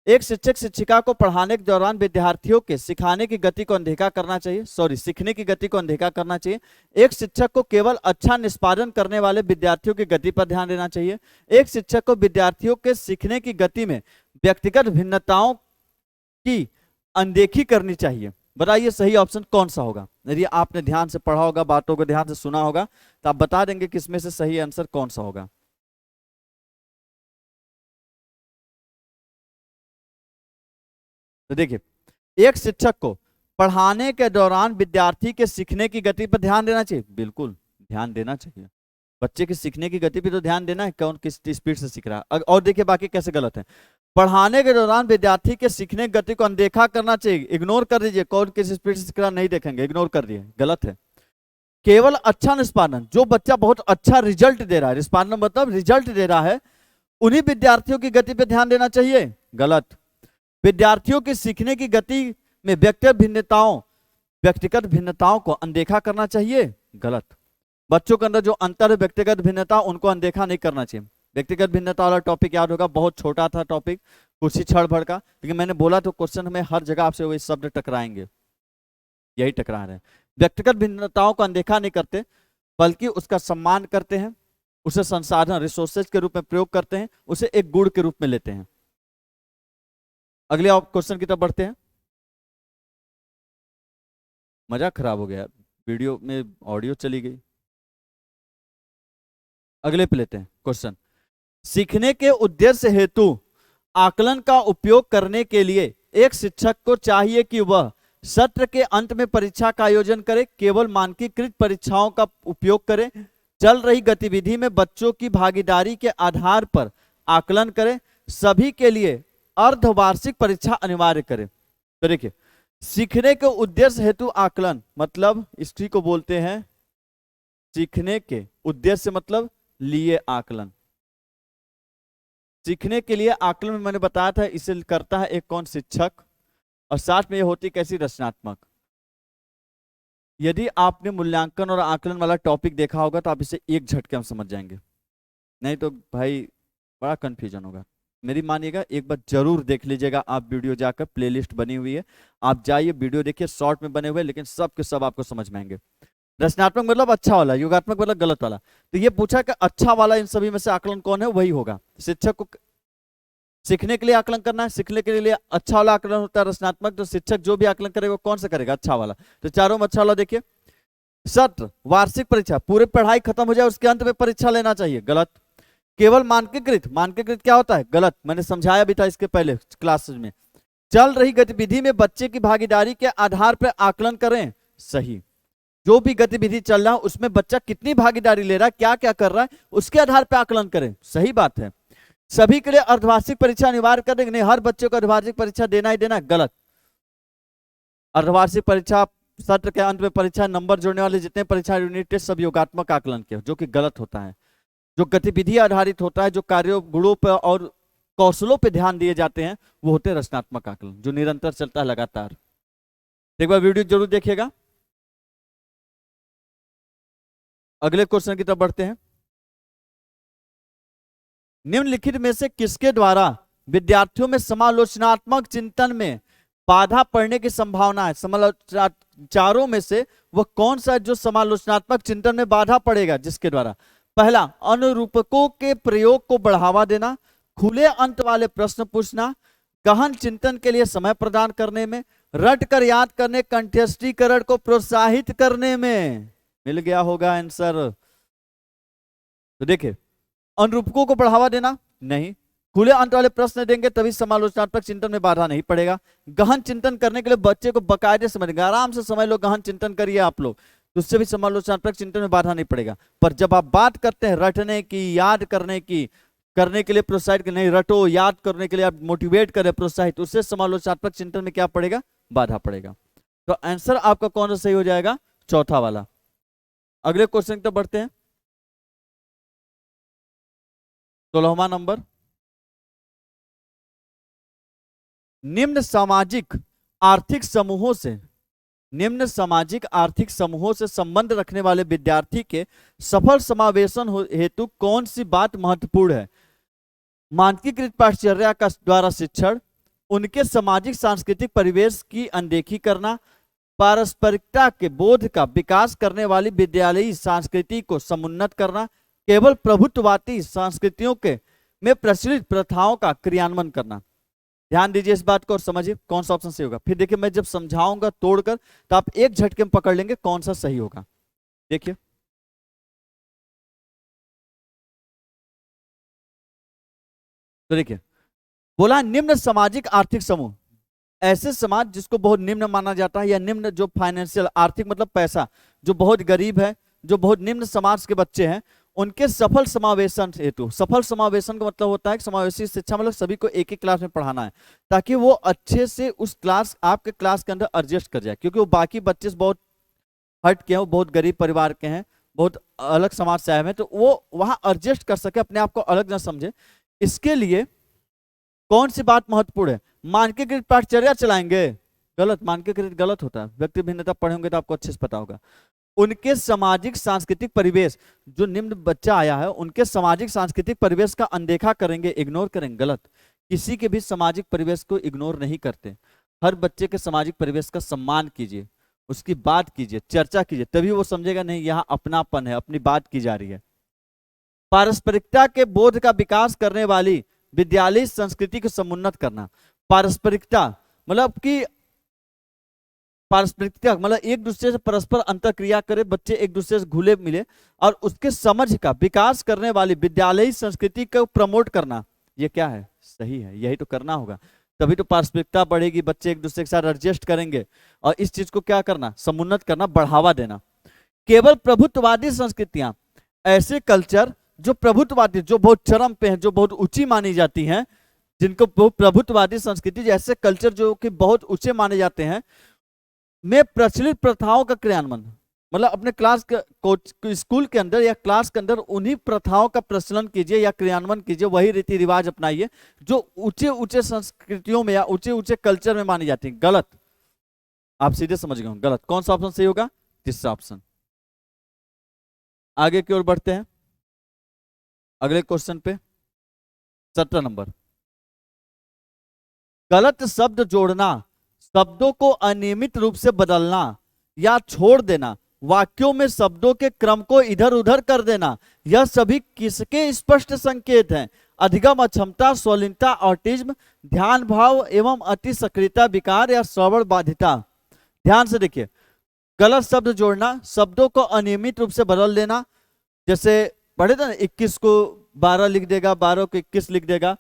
[SPEAKER 1] एक शिक्षक शिक्षिका को पढ़ाने के दौरान विद्यार्थियों के सिखाने की गति को अनदेखा करना चाहिए, सीखने की गति को अनदेखा करना चाहिए। एक शिक्षक को केवल अच्छा निष्पादन करने वाले विद्यार्थियों की गति पर ध्यान देना चाहिए। एक शिक्षक को विद्यार्थियों के सीखने की गति में व्यक्तिगत भिन्नताओं की अनदेखी करनी चाहिए। बताइए सही ऑप्शन कौन सा होगा? यदि आपने ध्यान से पढ़ा होगा, बातों को ध्यान से सुना होगा, तो आप बता देंगे कि इसमें से सही आंसर कौन सा होगा। तो देखिए, एक शिक्षक को पढ़ाने के दौरान विद्यार्थी के सीखने की गति पर ध्यान देना चाहिए। बिल्कुल ध्यान देना चाहिए, बच्चे के सीखने की गति पर तो ध्यान देना है, कौन किस स्पीड से सीख रहा है। और देखिए बाकी कैसे गलत है। पढ़ाने के दौरान विद्यार्थी के सीखने की गति को अनदेखा करना चाहिए, इग्नोर कर दीजिए, कौन किस स्पीड से सीख रहा नहीं देखेंगे, इग्नोर कर दिए, गलत है। केवल अच्छा निष्पादन, जो बच्चा बहुत अच्छा रिजल्ट दे रहा है, निष्पादन मतलब रिजल्ट दे रहा है, उन्हीं विद्यार्थियों की गति पर ध्यान देना चाहिए, गलत। विद्यार्थियों की सीखने की गति में व्यक्तिगत भिन्नताओं को अनदेखा करना चाहिए, गलत। बच्चों के अंदर जो अंतर है, व्यक्तिगत भिन्नता, उनको अनदेखा नहीं करना चाहिए। व्यक्तिगत भिन्नता वाला टॉपिक याद होगा, बहुत छोटा था टॉपिक, कुछ ही क्षण भर का, लेकिन मैंने बोला तो क्वेश्चन में हर जगह आपसे वही शब्द टकराएंगे, यही टकरा रहे हैं। व्यक्तिगत भिन्नताओं को अनदेखा नहीं करते, बल्कि उसका सम्मान करते हैं, उसे संसाधन रिसोर्सेज के रूप में प्रयोग करते हैं, उसे एक गुण के रूप में लेते हैं। अगले आप क्वेश्चन की तरफ बढ़ते हैं। मजाक खराब हो गया, वीडियो में ऑडियो चली गई। अगले पे लेते हैं क्वेश्चन। सीखने के उद्देश्य हेतु आकलन का उपयोग करने के लिए एक शिक्षक को चाहिए कि वह सत्र के अंत में परीक्षा का आयोजन करे, केवल मानकीकृत परीक्षाओं का उपयोग करे, चल रही गतिविधि में बच्चों की भागीदारी के आधार पर आकलन करे, सभी के लिए अर्धवार्षिक परीक्षा अनिवार्य करे। तो देखिए, सीखने के उद्देश्य हेतु आकलन मतलब इसी को बोलते हैं, सीखने के उद्देश्य मतलब लिए आकलन। सीखने के लिए आकलन में मैंने बताया था, इसे करता है एक कौन? शिक्षक, और साथ में ये होती कैसी? रचनात्मक। यदि आपने मूल्यांकन और आकलन वाला टॉपिक देखा होगा तो आप इसे एक झटके में समझ जाएंगे, नहीं तो भाई बड़ा कंफ्यूजन होगा। मेरी मानिएगा, एक बार जरूर देख लीजिएगा आप वीडियो जाकर, प्लेलिस्ट बनी हुई है, आप जाइए वीडियो देखिए, शॉर्ट में बने हुए, लेकिन सब के सब आपको समझ में आएंगे। रचनात्मक मतलब अच्छा वाला, योगात्मक मतलब गलत वाला। तो ये पूछा कि अच्छा वाला इन सभी में से आकलन कौन है, वही होगा। शिक्षक को सीखने के लिए आकलन करना है, सीखने के लिए अच्छा वाला आकलन होता है रचनात्मक, तो शिक्षक जो भी आकलन करेगा कौन सा करेगा? अच्छा वाला। तो चारों में अच्छा वाला देखिए। सत्र, वार्षिक परीक्षा, पूरी पढ़ाई खत्म हो जाए उसके अंत में परीक्षा लेना चाहिए, गलत। केवल मानकीकृत, मानकीकृत क्या होता है? गलत, मैंने समझाया भी था इसके पहले क्लासेस में। चल रही गतिविधि में बच्चे की भागीदारी के आधार पर आकलन करें, सही। जो भी गतिविधि चल रहा है उसमें बच्चा कितनी भागीदारी ले रहा है, क्या क्या कर रहा है, उसके आधार पर आकलन करें, सही बात है। सभी के लिए अर्धवार्षिक परीक्षा अनिवार्य कर देंगे, नहीं हर बच्चे को अर्धवार्षिक परीक्षा देना ही देना, गलत। अर्धवार्षिक परीक्षा, सत्र के अंत में परीक्षा, नंबर जोड़ने वाले जितने परीक्षा, यूनिट टेस्ट, सब योगात्मक आकलन के, जो कि गलत होता है। जो गतिविधि आधारित होता है, जो कार्यों गुणों पर और कौशलों पर ध्यान दिए जाते हैं, वो होते हैं रचनात्मक आकलन, जो निरंतर चलता है लगातार। एक बार वीडियो जरूर देखिएगा। अगले क्वेश्चन की तरफ बढ़ते हैं। निम्नलिखित में से किसके द्वारा विद्यार्थियों में समालोचनात्मक चिंतन में बाधा पड़ने की संभावना है? चारों में से वह कौन सा जो समालोचनात्मक चिंतन में बाधा पड़ेगा? जिसके द्वारा पहला, अनुरूपकों के प्रयोग को बढ़ावा देना, खुले अंत वाले प्रश्न पूछना, गहन चिंतन के लिए समय प्रदान करने में, रट कर याद करने, कंठस्थीकरण को प्रोत्साहित करने में। मिल गया होगा आंसर। तो देखिए, अनुरूपकों को बढ़ावा देना नहीं, खुले अंत वाले प्रश्न देंगे तभी समालोचनात्मक चिंतन में बाधा नहीं पड़ेगा। गहन चिंतन करने के लिए बच्चे को बाकायदे समझेंगे, आराम से समझ लो, गहन चिंतन करिए आप लोग, तो उससे भी समालोचनात्मक चिंतन में बाधा नहीं पड़ेगा। पर जब आप बात करते हैं रटने की, याद करने की, करने के लिए प्रोत्साहित कर, नहीं रटो, याद करने के लिए आप मोटिवेट करें, प्रोत्साहित, उससे समालोचनात्मक चिंतन में क्या पड़ेगा, बाधा पड़ेगा। तो आंसर आपका कौन सा सही हो जाएगा, चौथा वाला। अगले क्वेश्चन तो बढ़ते हैं। 16वां नंबर, निम्न सामाजिक आर्थिक समूहों से, निम्न सामाजिक आर्थिक समूहों से संबंध रखने वाले विद्यार्थी के सफल समावेशन हेतु कौन सी बात महत्वपूर्ण है। मानकीकृत पाठचर्या का द्वारा शिक्षण, उनके सामाजिक सांस्कृतिक परिवेश की अनदेखी करना, पारस्परिकता के बोध का विकास करने वाली विद्यालयी संस्कृति को समुन्नत करना, केवल प्रभुत्ववादी संस्कृतियों के में प्रचलित प्रथाओं का क्रियान्वयन करना। ध्यान दीजिए इस बात को और समझिए कौन सा ऑप्शन सही होगा। फिर देखिए मैं जब समझाऊंगा तोड़कर तो आप एक झटके में पकड़ लेंगे कौन सा सही होगा। देखिए तो देखिए, बोला निम्न सामाजिक आर्थिक समूह, ऐसे समाज जिसको बहुत निम्न माना जाता है, या निम्न जो फाइनेंशियल, आर्थिक मतलब पैसा, जो बहुत गरीब है, जो बहुत निम्न समाज के बच्चे हैं, उनके सफल समावेशन हेतु, सफल समावेशन का मतलब होता है कि समावेशी शिक्षा मतलब सभी को एक ही क्लास में पढ़ाना है, ताकि वो अच्छे से उस क्लास, आपके क्लास के अंदर एडजस्ट कर जाए, क्योंकि वो बाकी बच्चे से बहुत हट के हैं, वो बहुत गरीब परिवार के हैं, बहुत अलग समाज से आए हैं, तो वो वहां एडजस्ट कर सके, अपने आप को अलग ना समझे। इसके लिए कौन सी बात महत्वपूर्ण है, मानकीकृत पाठचर्या चलाएंगे, गलत, मानकीकृत गलत होता है, व्यक्ति भिन्नता पढ़े होंगे तो आपको अच्छे से पता होगा। उनके सामाजिक सांस्कृतिक परिवेश, जो निम्न बच्चा आया है उनके सामाजिक सांस्कृतिक परिवेश का अनदेखा करेंगे, इग्नोर करेंगे, गलत। किसी के भी सामाजिक परिवेश को इग्नोर नहीं करते, हर बच्चे के सामाजिक परिवेश का सम्मान कीजिए, उसकी बात कीजिए, चर्चा कीजिए, तभी वो समझेगा नहीं यहाँ अपनापन है, अपनी बात की जा रही है। पारस्परिकता के बोध का विकास करने वाली विद्यालय संस्कृति को समुन्नत करना। पारस्परिकता मतलब कि, पारस्परिकता मतलब एक दूसरे से परस्पर अंतरक्रिया करे, बच्चे एक दूसरे से घुले मिले, और उसके समझ का विकास करने वाली विद्यालयी संस्कृति को प्रमोट करना। ये क्या है, सही है, यही तो करना होगा, तभी तो पारस्परिकता बढ़ेगी, बच्चे एक दूसरे के साथ एडजस्ट करेंगे, और इस चीज को क्या करना, समुन्नत करना, बढ़ावा देना। केवल प्रभुत्ववादी संस्कृतियां, ऐसे कल्चर जो प्रभुत्ववादी, जो बहुत चरम पे हैं, जो बहुत ऊंची मानी जाती हैं, जिनको प्रभुत्ववादी संस्कृति जैसे कल्चर जो कि बहुत ऊंचे माने जाते हैं, में प्रचलित प्रथाओं का क्रियान्वयन, मतलब अपने क्लास स्कूल के अंदर या क्लास के अंदर उन्हीं प्रथाओं का प्रचलन कीजिए या क्रियान्वयन कीजिए, वही रीति रिवाज अपनाइए जो ऊंचे ऊंचे संस्कृतियों में या ऊंचे ऊंचे कल्चर में मानी जाती है। गलत, आप सीधे समझ गए, गलत। कौन सा ऑप्शन सही होगा, तीसरा ऑप्शन। आगे की ओर बढ़ते हैं अगले क्वेश्चन पे, 17 नंबर, गलत शब्द जोड़ना, शब्दों को अनियमित रूप से बदलना या छोड़ देना, वाक्यों में शब्दों के क्रम को इधर उधर कर देना, यह सभी किसके स्पष्ट संकेत हैं। अधिगम अक्षमता, स्वलीनता, ऑटिज्म, ध्यान भाव एवं अति सक्रियता विकार या श्रवण बाधिता। ध्यान से देखिए, गलत शब्द जोड़ना, शब्दों को अनियमित रूप से बदल देना, जैसे पढ़े थे ना 21 को 12 लिख देगा, 12 को 21 लिख देगा,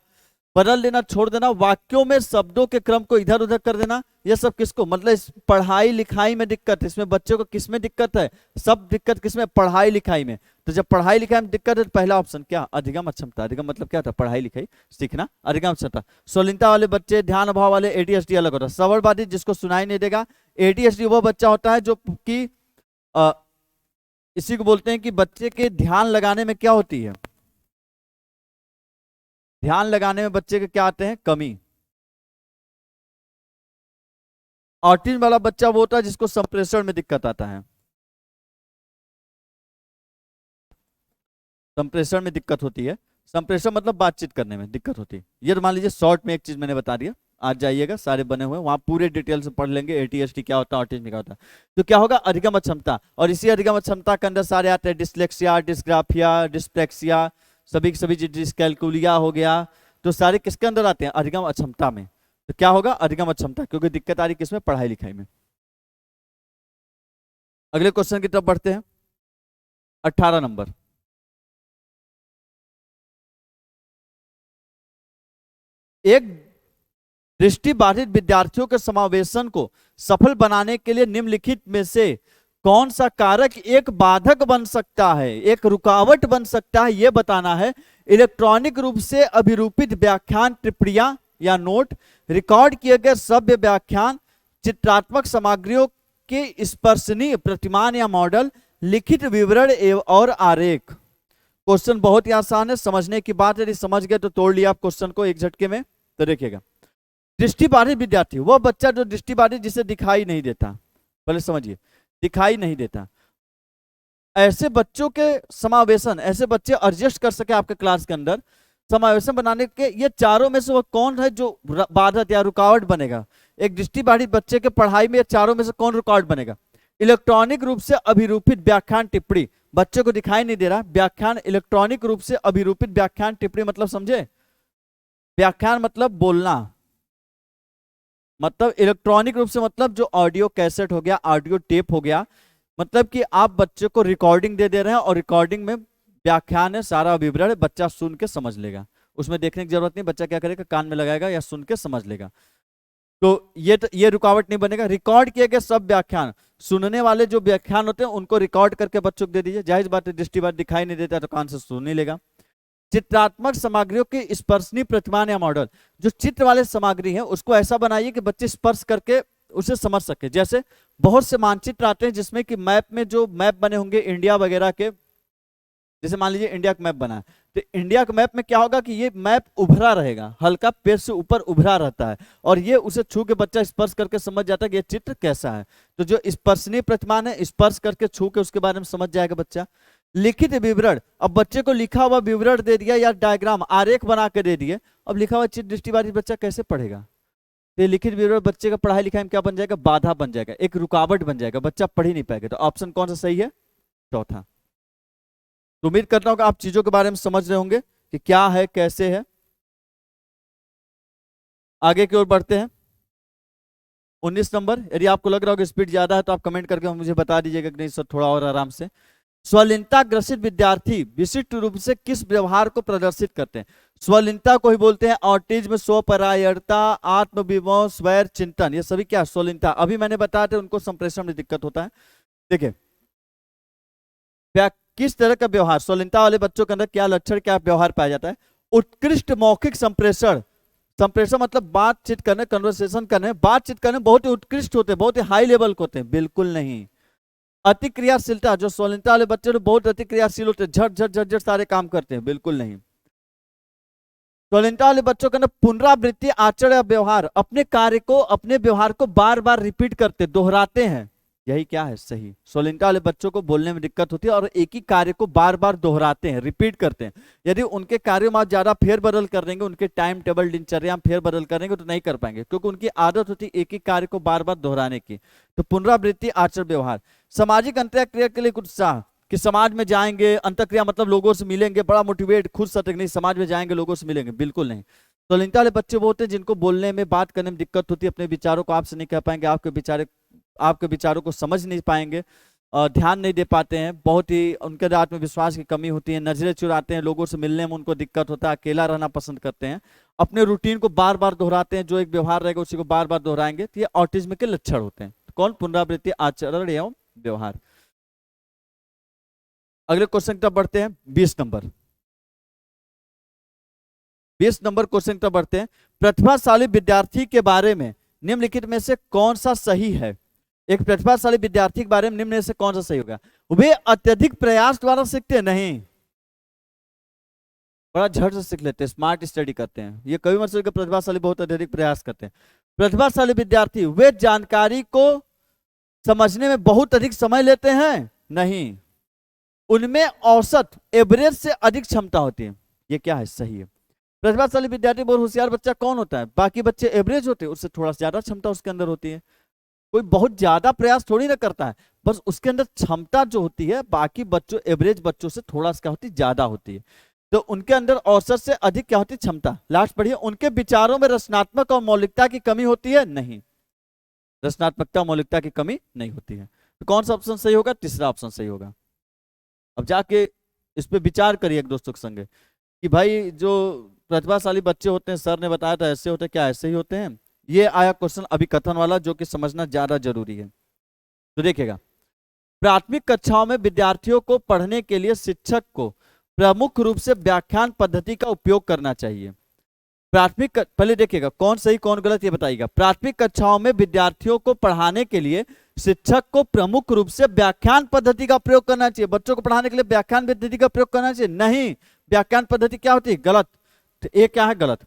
[SPEAKER 1] बदल देना, छोड़ देना, वाक्यों में शब्दों के क्रम को इधर उधर कर देना, यह सब किसको, मतलब इस पढ़ाई लिखाई में दिक्कत, इसमें बच्चों को किसमें दिक्कत है, सब दिक्कत किसमें, पढ़ाई लिखाई में। तो जब पढ़ाई लिखाई में दिक्कत है तो पहला ऑप्शन क्या, अधिगम अक्षमता, अधिगम मतलब क्या था, पढ़ाई लिखाई सीखना, अधिगम अक्षमता। स्वलीनता वाले बच्चे, ध्यान अभाव वाले, एडीएचडी अलग होता है। श्रवणबाधित जिसको सुनाई नहीं देगा, एडीएचडी वो बच्चा होता है जो कि इसी को बोलते हैं कि बच्चे के ध्यान लगाने में क्या होती है, ध्यान लगाने में बच्चे के क्या आते हैं, कमी। ऑटिज्म वाला बच्चा वो होता है जिसको संप्रेषण में दिक्कत आता है, संप्रेषण में दिक्कत होती है, संप्रेषण मतलब बातचीत करने में दिक्कत होती है। ये तो मान लीजिए शॉर्ट में एक चीज मैंने बता दिया, आज जाइएगा सारे बने हुए वहां पूरे डिटेल से पढ़ लेंगे, एटीएसटी क्या होता है, ऑटिज्म क्या होता है। तो क्या होगा, अधिगम अक्षमता, और इसी अधिगम अक्षमता के अंदर सारे आते हैं, डिसलेक्सिया, डिस्ग्राफिया, डिस्प्लेक्सिया, सभी के सभी, डिस्कैलकुलिया हो गया, तो सारे किसके अंदर आते हैं, अधिगम अक्षमता में। तो क्या होगा, अधिगम अक्षमता, क्योंकि दिक्कत आ रही किसमें, पढ़ाई लिखाई में। अगले क्वेश्चन की तरफ बढ़ते हैं, 18 नंबर, एक दृष्टिबाधित विद्यार्थियों के समावेशन को सफल बनाने के लिए निम्नलिखित में से कौन सा कारक एक बाधक बन सकता है, एक रुकावट बन सकता है, यह बताना है। इलेक्ट्रॉनिक रूप से अभिरूपित व्याख्यान, टिप्पणियां या नोट, रिकॉर्ड किए गए सभ्य व्याख्यान, चित्रात्मक सामग्रियों के स्पर्शनीय प्रतिमान या मॉडल, लिखित विवरण एवं और आरेख। क्वेश्चन बहुत ही आसान है, समझने की बात है। यदि समझ गए तो तोड़ लिया आप क्वेश्चन को एक झटके में। तो देखिएगा, दृष्टिबाधित विद्यार्थी वह बच्चा जो दृष्टिबाधित, जिसे दिखाई नहीं देता, पहले समझिए, दिखाई नहीं देता, ऐसे बच्चों के समावेशन, ऐसे बच्चे एडजस्ट कर सके आपके क्लास के अंदर, समावेशन बनाने के, ये चारों में से वह कौन है जो बाधक या रुकावट बनेगा? एक दृष्टिबाधित बच्चे के पढ़ाई में ये चारों में से कौन रुकावट बनेगा? इलेक्ट्रॉनिक रूप से अभिरूपित व्याख्यान टिप्पणी, बच्चे को दिखाई नहीं दे रहा व्याख्यान, इलेक्ट्रॉनिक रूप से अभिरूपित व्याख्यान टिप्पणी मतलब समझे? व्याख्यान मतलब बोलना, मतलब इलेक्ट्रॉनिक रूप से मतलब जो ऑडियो कैसेट हो गया, ऑडियो टेप हो गया, मतलब कि आप बच्चे को रिकॉर्डिंग दे रहे हैं और रिकॉर्डिंग में व्याख्यान है, सारा विवरण है, बच्चा सुन के समझ लेगा, उसमें देखने की जरूरत नहीं, बच्चा क्या करेगा, कान में लगाएगा या सुन के समझ लेगा। तो ये रुकावट नहीं बनेगा। रिकॉर्ड किए गए सब व्याख्यान, सुनने वाले जो व्याख्यान होते हैं उनको रिकॉर्ड करके बच्चों को दे दीजिए, जाहिर बात है दृष्टिबाधित दिखाई नहीं देता तो कान से सुन नहीं लेगा। चित्रात्मक सामग्रियों के स्पर्शनीय प्रतिमान या मॉडल, जो चित्र वाले सामग्री है उसको ऐसा बनाइए कि बच्चे स्पर्श करके उसे समझ सके। जैसे बहुत से मानचित्र आते हैं जिसमें कि मैप में जो मैप बने होंगे इंडिया वगैरह के, जैसे मान लीजिए इंडिया का मैप बना है, तो इंडिया के मैप में क्या होगा कि ये मैप उभरा रहेगा, हल्का पेज से ऊपर उभरा रहता है, और ये उसे छू के बच्चा स्पर्श करके समझ जाता है कि ये चित्र कैसा है। तो जो स्पर्शनीय प्रतिमान है, स्पर्श करके छू के उसके बारे में समझ जाएगा बच्चा। लिखित विवरण, अब बच्चे को लिखा हुआ विवरण दे दिया या डायग्राम आरेख बना के दे दिए, अब लिखा हुआ चित्र दृष्टिबाधित बच्चा कैसे पढ़ेगा? तो लिखित विवरण बच्चे का पढ़ाई लिखाई में क्या बन जाएगा? बाधा बन जाएगा, एक रुकावट बन जाएगा, बच्चा पढ़ ही नहीं पाएगा। तो ऑप्शन कौन सा सही है? चौथा। तो उम्मीद करता हूं कि आप चीजों के बारे में समझ रहे होंगे कि क्या है, कैसे है। आगे की ओर बढ़ते हैं। 19 नंबर, यदि आपको लग रहा हो कि स्पीड ज्यादा है तो आप कमेंट करके मुझे बता दीजिएगा कि नहीं सर थोड़ा और आराम से। स्वलीनता ग्रसित विद्यार्थी विशिष्ट रूप से किस व्यवहार को प्रदर्शित करते हैं? स्वलीनता को ही बोलते हैं ऑटिज्म, स्वपरायणता, आत्मविमोह, स्वैर चिंतन, ये सभी क्या स्वलीनता। अभी मैंने बताया था उनको संप्रेषण में दिक्कत होता है। देखिए किस तरह का व्यवहार, स्वलीनता वाले बच्चों के अंदर क्या लक्षण, क्या व्यवहार पाया जाता है? उत्कृष्ट मौखिक संप्रेषण, संप्रेषण मतलब बातचीत करने, कन्वर्सेशन करने, बातचीत करने बहुत ही उत्कृष्ट होते हैं, बहुत ही हाई लेवल के होते हैं, बिल्कुल नहीं। अतिक्रियाशीलता, जो स्वलीनता वाले बच्चे तो बहुत अतिक्रियाशील होते हैं, झट झट झट झट सारे काम करते हैं, बिल्कुल नहीं। स्वलीनता वाले बच्चों के अंदर पुनरावृत्ति आचरण या व्यवहार, अपने कार्य को, अपने व्यवहार को बार बार रिपीट करते, दोहराते हैं, यही क्या है सही। स्वलीनता वाले बच्चों को बोलने में दिक्कत होती है और एक ही कार्य को बार बार दोहराते हैं, रिपीट करते हैं। यदि उनके कार्यों में ज्यादा फेरबदल कर देंगे, उनके टाइम टेबल दिनचर्या में फेरबदल करेंगे तो नहीं कर पाएंगे, क्योंकि उनकी आदत होती है एक ही कार्य को बार बार दोहराने की। तो पुनरावृत्ति आचरण व्यवहार। सामाजिक अंतःक्रिया के लिए उत्साह, कि समाज में जाएंगे, अंतःक्रिया मतलब लोगों से मिलेंगे, बड़ा मोटिवेट, खुद सतर्क नहीं, समाज में जाएंगे लोगों से मिलेंगे, बिल्कुल नहीं। स्वलीनता वाले बच्चे वो होते हैं जिनको बोलने में, बात करने में दिक्कत होती है, अपने विचारों को आपसे नहीं कह पाएंगे, आपके विचारों को समझ नहीं पाएंगे, ध्यान नहीं दे पाते हैं, बहुत ही उनके अंदर आत्मविश्वास की कमी होती है, नजरें चुराते हैं, लोगों से मिलने में उनको दिक्कत होता है, अकेला रहना पसंद करते हैं, अपने रूटीन को बार बार दोहराते हैं, जो एक व्यवहार रहेगा उसी को बार बार दोहराएंगे, तो ये ऑटिज्म के लक्षण होते हैं। कौन? पुनरावृत्ति आचरण एवं व्यवहार। अगले क्वेश्चन की तरफ बढ़ते हैं। 20 नंबर, 20 नंबर क्वेश्चन की तरफ बढ़ते हैं। प्रतिभाशाली विद्यार्थी के बारे में निम्नलिखित में से कौन सा सही है? एक प्रतिभाशाली विद्यार्थी के बारे में निम्न में से कौन सा सही होगा? वे अत्यधिक प्रयास द्वारा सीखते नहीं, बड़ा झट से सीख लेते हैं, स्मार्ट स्टडी करते हैं, ये कभी मत सोचिए प्रतिभाशाली बहुत अत्यधिक प्रयास करते हैं। प्रतिभाशाली विद्यार्थी वे जानकारी को समझने में बहुत अधिक समय लेते हैं नहीं, उनमें औसत एवरेज से अधिक क्षमता होती है, ये क्या है सही है। प्रतिभाशाली विद्यार्थी बहुत होशियार बच्चा कौन होता है? बाकी बच्चे एवरेज होते हैं, उससे थोड़ा ज्यादा क्षमता उसके अंदर होती है, कोई बहुत ज्यादा प्रयास थोड़ी ना करता है, बस उसके अंदर क्षमता जो होती है बाकी बच्चों, एवरेज बच्चों से थोड़ा सा क्या होती है, ज्यादा होती है। तो उनके अंदर औसत से अधिक क्या होती है? क्षमता। लास्ट पढ़िए, उनके विचारों में रचनात्मक और मौलिकता की कमी होती है नहीं, रचनात्मकता और मौलिकता की कमी नहीं होती है। तो कौन सा ऑप्शन सही होगा? तीसरा ऑप्शन सही होगा। अब जाके इस पे विचार करिए एक दोस्तों के संग कि भाई जो प्रतिभाशाली बच्चे होते हैं, सर ने बताया था ऐसे होते हैं, क्या ऐसे ही होते हैं? ये आया क्वेश्चन अभी कथन वाला, जो कि समझना ज्यादा जरूरी है। तो देखिएगा, प्राथमिक कक्षाओं में विद्यार्थियों को पढ़ने के लिए शिक्षक को प्रमुख रूप से व्याख्यान पद्धति का उपयोग करना चाहिए। पहले देखिएगा कौन सही कौन गलत ये बताइएगा। प्राथमिक कक्षाओं में विद्यार्थियों को पढ़ाने के लिए शिक्षक को प्रमुख रूप से व्याख्यान पद्धति का प्रयोग करना चाहिए। बच्चों को पढ़ाने के लिए व्याख्यान पद्धति का प्रयोग करना चाहिए? नहीं। व्याख्यान पद्धति क्या होती है? गलत। तो ये क्या है? गलत।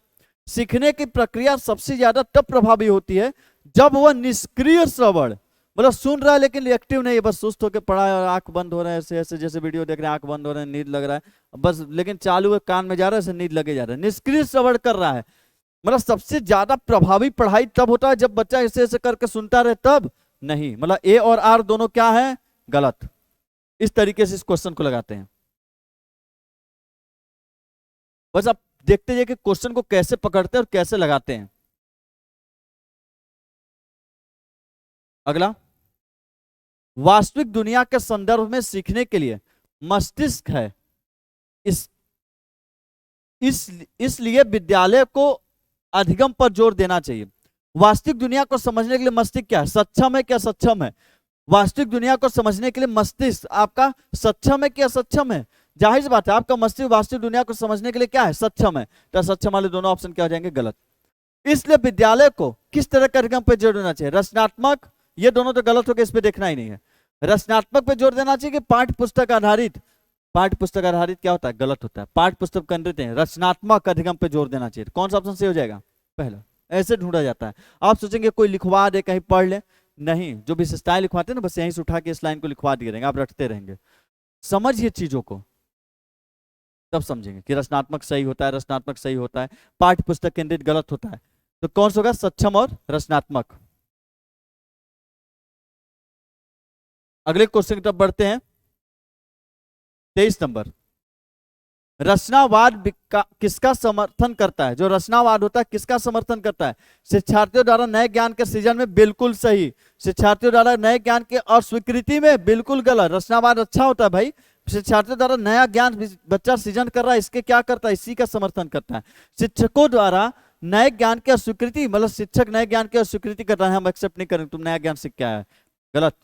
[SPEAKER 1] सीखने की प्रक्रिया सबसे ज्यादा तब प्रभावी होती है जब वह निष्क्रिय श्रवण, मतलब सुन रहा है लेकिन एक्टिव नहीं है, बस सुस्त होकर पढ़ा है और आंख बंद हो रहा है, ऐसे ऐसे जैसे वीडियो देख रहे हैं आंख बंद हो रहा है, नींद लग रहा है बस, लेकिन चालू है कान में जा रहा है, ऐसे नींद लगे जा रहा है, निष्क्रिय श्रवण कर रहा है। मतलब सबसे ज्यादा प्रभावी पढ़ाई तब होता है जब बच्चा ऐसे ऐसे करके सुनता रहे, तब नहीं। मतलब ए और आर दोनों क्या है? गलत। इस तरीके से इस क्वेश्चन को लगाते हैं। बस आप देखते जाइए कि क्वेश्चन को कैसे पकड़ते हैं और कैसे लगाते हैं। अगला, वास्तविक दुनिया के संदर्भ में सीखने के लिए मस्तिष्क है, इसलिए विद्यालय को अधिगम पर जोर देना चाहिए। वास्तविक दुनिया को समझने के लिए मस्तिष्क क्या है? सक्षम है क्या सक्षम है? वास्तविक दुनिया को समझने के लिए मस्तिष्क आपका सक्षम है क्या सक्षम है? जाहिर सी बात है आपका मस्तिष्क वास्तविक दुनिया को समझने के लिए क्या है? सक्षम है। तो सक्षम वाले दोनों ऑप्शन क्या हो जाएंगे? गलत। इसलिए विद्यालय को किस तरह का अधिगम पर जोर देना चाहिए? रचनात्मक, ये दोनों तो गलत हो गए, इस पे देखना ही नहीं है। रचनात्मक पे जोर देना चाहिए कि पाठ्य पुस्तक आधारित? पाठ्य पुस्तक आधारित क्या होता है? गलत होता है। पाठ्य पुस्तक केंद्रित है, रचनात्मक अधिगम पे जोर देना चाहिए। कौन सा ऑप्शन सही हो जाएगा? पहला। ऐसे ढूंढा जाता है। आप सोचेंगे कोई लिखवा दे, कहीं पढ़ ले, नहीं। जो विशेषताएं लिखवाते हैं ना, बस यहीं से उठा के इस लाइन को लिखवा दिए रहेंगे, आप रटते रहेंगे। समझिए चीजों को, तब समझेंगे कि रचनात्मक सही होता है, रचनात्मक सही होता है, पाठ्य पुस्तक केंद्रित गलत होता है। तो कौन सा होगा? सक्षम और रचनात्मक। अगले क्वेश्चन की तरफ बढ़ते हैं। 23 नंबर, रचनावाद किसका समर्थन करता है? जो रचनावाद होता है किसका समर्थन करता है? शिक्षार्थियों द्वारा नए ज्ञान के सृजन में? बिल्कुल सही। शिक्षार्थियों द्वारा नए ज्ञान के अस्वीकृति में? बिल्कुल गलत। रचनावाद अच्छा होता है भाई। शिक्षार्थियों द्वारा नया ज्ञान बच्चा सृजन कर रहा है, इसके क्या करता है? इसी का समर्थन करता है। शिक्षकों द्वारा नए ज्ञान की अस्वीकृति, मतलब शिक्षक नए ज्ञान की अस्वीकृति कर रहा है, हम एक्सेप्ट नहीं करेंगे, तुम नया ज्ञान सीख के आया है, गलत।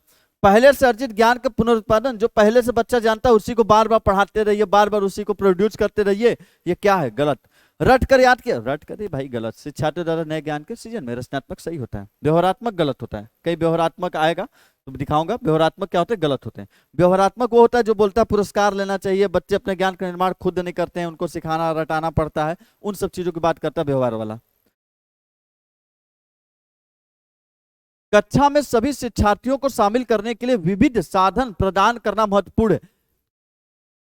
[SPEAKER 1] पहले से अर्जित ज्ञान का पुनरुत्पादन, जो पहले से बच्चा जानता है उसी को बार बार पढ़ाते रहिए, बार बार उसी को प्रोड्यूस करते रहिए, ये क्या है? गलत। रट कर याद किया, रट कर भाई गलत। शिक्षार्थियों द्वारा नए ज्ञान के सृजन में? रचनात्मक सही होता है। व्यवहारात्मक गलत होता है। कई व्यवहारात्मक आएगा तो दिखाऊंगा। व्यवहारात्मक क्या होता है? गलत होते हैं। व्यवहारात्मक वो होता है जो बोलता है पुरस्कार लेना चाहिए, बच्चे अपने ज्ञान का निर्माण खुद नहीं करते हैं, उनको सिखाना रटाना पड़ता है, उन सब चीजों की बात करता है व्यवहार वाला। कक्षा में सभी शिक्षार्थियों को शामिल करने के लिए विविध साधन प्रदान करना महत्वपूर्ण है।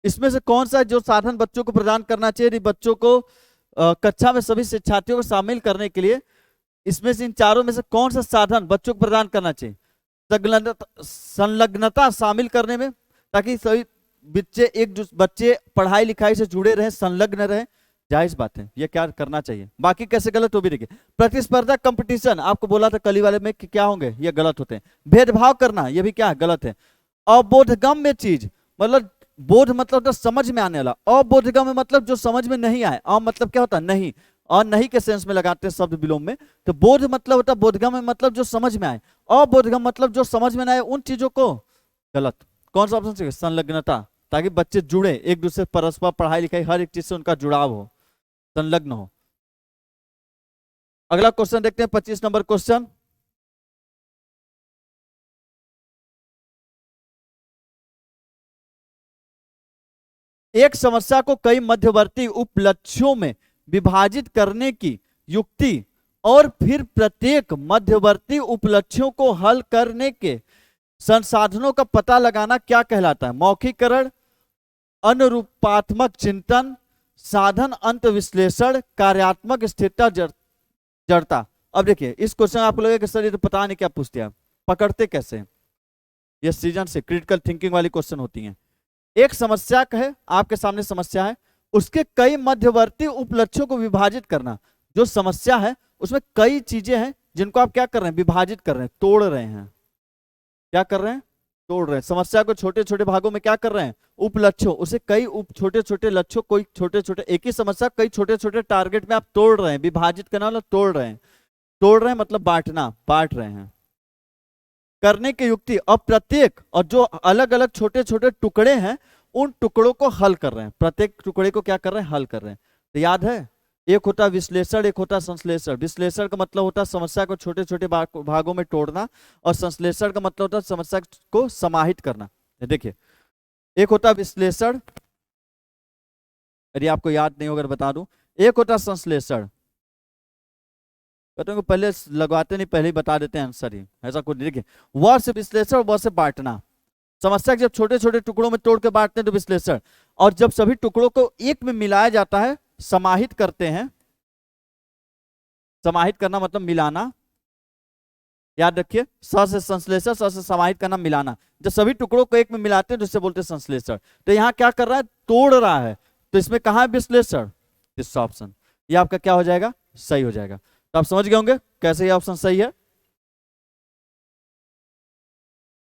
[SPEAKER 1] इसमें से कौन सा जो साधन बच्चों को प्रदान करना चाहिए? बच्चों को कक्षा में सभी शिक्षार्थियों को शामिल करने के लिए इसमें से इन चारों में से कौन सा साधन बच्चों को प्रदान करना चाहिए? संलग्नता शामिल करने में, ताकि सभी बच्चे पढ़ाई लिखाई से जुड़े रहे, संलग्न रहे, जायज बात है, ये क्या करना चाहिए। बाकी कैसे गलत हो भी देखिए। प्रतिस्पर्धा कंपटीशन, आपको बोला था कली वाले में कि क्या होंगे, ये गलत होते हैं। भेदभाव करना, ये भी क्या है? गलत है। अबोधगम्य चीज, मतलब बोध मतलब तो समझ में आने वाला, अबोधगम्य मतलब जो समझ में नहीं आए। मतलब क्या होता है? नहीं। और नहीं के सेंस में लगाते हैं शब्द विलोम में। तो बोध मतलब होता है, बोधगम्य मतलब जो समझ में आए, अबोधगम्य मतलब जो समझ में ना आए उन चीजों को, गलत। कौन सा ऑप्शन चाहिए? संलग्नता, ताकि बच्चे जुड़े एक दूसरे परस्पर, पढ़ाई लिखाई हर एक चीज से उनका जुड़ाव हो, संलग्न हो। अगला क्वेश्चन देखते हैं, 25 नंबर क्वेश्चन। एक समस्या को कई मध्यवर्ती उपलक्ष्यों में विभाजित करने की युक्ति और फिर प्रत्येक मध्यवर्ती उपलक्ष्यों को हल करने के संसाधनों का पता लगाना क्या कहलाता है? मौखिकरण, अनुरूपात्मक चिंतन, साधन अंत विश्लेषण, कार्यात्मक स्थिरता, जड़ता। अब देखिए इस क्वेश्चन आपको लगेगा कि सर ये तो पता नहीं क्या पूछते हैं, पकड़ते कैसे? ये सीजन से क्रिटिकल थिंकिंग वाली क्वेश्चन होती हैं। एक समस्या का है, आपके सामने समस्या है, उसके कई मध्यवर्ती उपलक्ष्यों को विभाजित करना। जो समस्या है उसमें कई चीजें हैं जिनको आप क्या कर रहे हैं? विभाजित कर रहे हैं, तोड़ रहे हैं। क्या कर रहे हैं? तोड़ रहे हैं। समस्या को छोटे छोटे भागों में क्या कर रहे हैं? उपलक्ष्यों, उसे कई छोटे छोटे लक्ष्यों, कोई छोटे छोटे, एक ही समस्या कई छोटे छोटे टारगेट में आप तोड़ रहे हैं। विभाजित करना मतलब तोड़ रहे हैं। तोड़ रहे हैं मतलब बांटना, बांट रहे हैं। करने की युक्ति, और प्रत्येक और जो अलग अलग छोटे छोटे टुकड़े हैं उन टुकड़ों को हल कर रहे हैं, प्रत्येक टुकड़े को क्या कर रहे हैं, हल कर रहे हैं। तो याद है, एक होता विश्लेषण, एक होता संश्लेषण। विश्लेषण का मतलब होता है समस्या को छोटे छोटे भागों में तोड़ना, और संश्लेषण का मतलब होता है समस्या को समाहित करना। देखिए, एक होता विश्लेषण, यदि आपको याद नहीं होगा बता दूं, एक होता संश्लेषण। कहते हैं पहले लगवाते नहीं, पहले ही बता देते हैं आंसर ही, ऐसा कुछ नहीं। देखिए, व से विश्लेषण, व से बांटना। समस्या जब छोटे छोटे टुकड़ों में तोड़ के बांटते हैं तो विश्लेषण, और जब सभी टुकड़ों को एक में मिलाया जाता है, समाहित करते हैं। समाहित करना मतलब मिलाना, याद रखिए, स से संश्लेषण, स से समाहित करना, मिलाना। जब सभी टुकड़ों को एक में मिलाते हैं तो इससे बोलते हैं संश्लेषण। तो यहाँ क्या कर रहा है, तोड़ रहा है, तो इसमें कहाँ है विश्लेषण, इस ऑप्शन। ये आपका क्या हो जाएगा, सही हो जाएगा। तो आप समझ गए होंगे कैसे ये ऑप्शन सही है।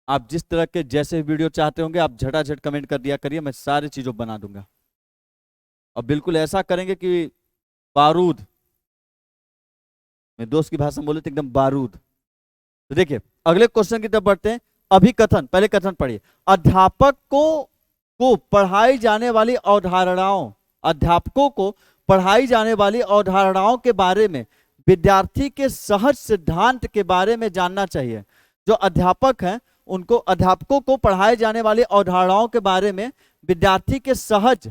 [SPEAKER 1] आप जिस तरह के जैसे वीडियो चाहते होंगे आप झटाझट कमेंट कर दिया करिए, मैं सारी चीजों बना दूंगा। और बिल्कुल ऐसा करेंगे कि बारूद, मेरे दोस्त की भाषा में बोले तो एकदम बारूद। तो देखिए, अगले क्वेश्चन की तरफ बढ़ते हैं। अभिकथन, पहले कथन पढ़िए। अध्यापक को पढ़ाई जाने वाली अवधारणाओं, अध्यापकों को पढ़ाई जाने वाली अवधारणाओं के बारे में विद्यार्थी के सहज सिद्धांत के बारे में जानना चाहिए। जो अध्यापक हैं उनको, अध्यापकों को पढ़ाए जाने वाली अवधारणाओं के बारे में विद्यार्थी के सहज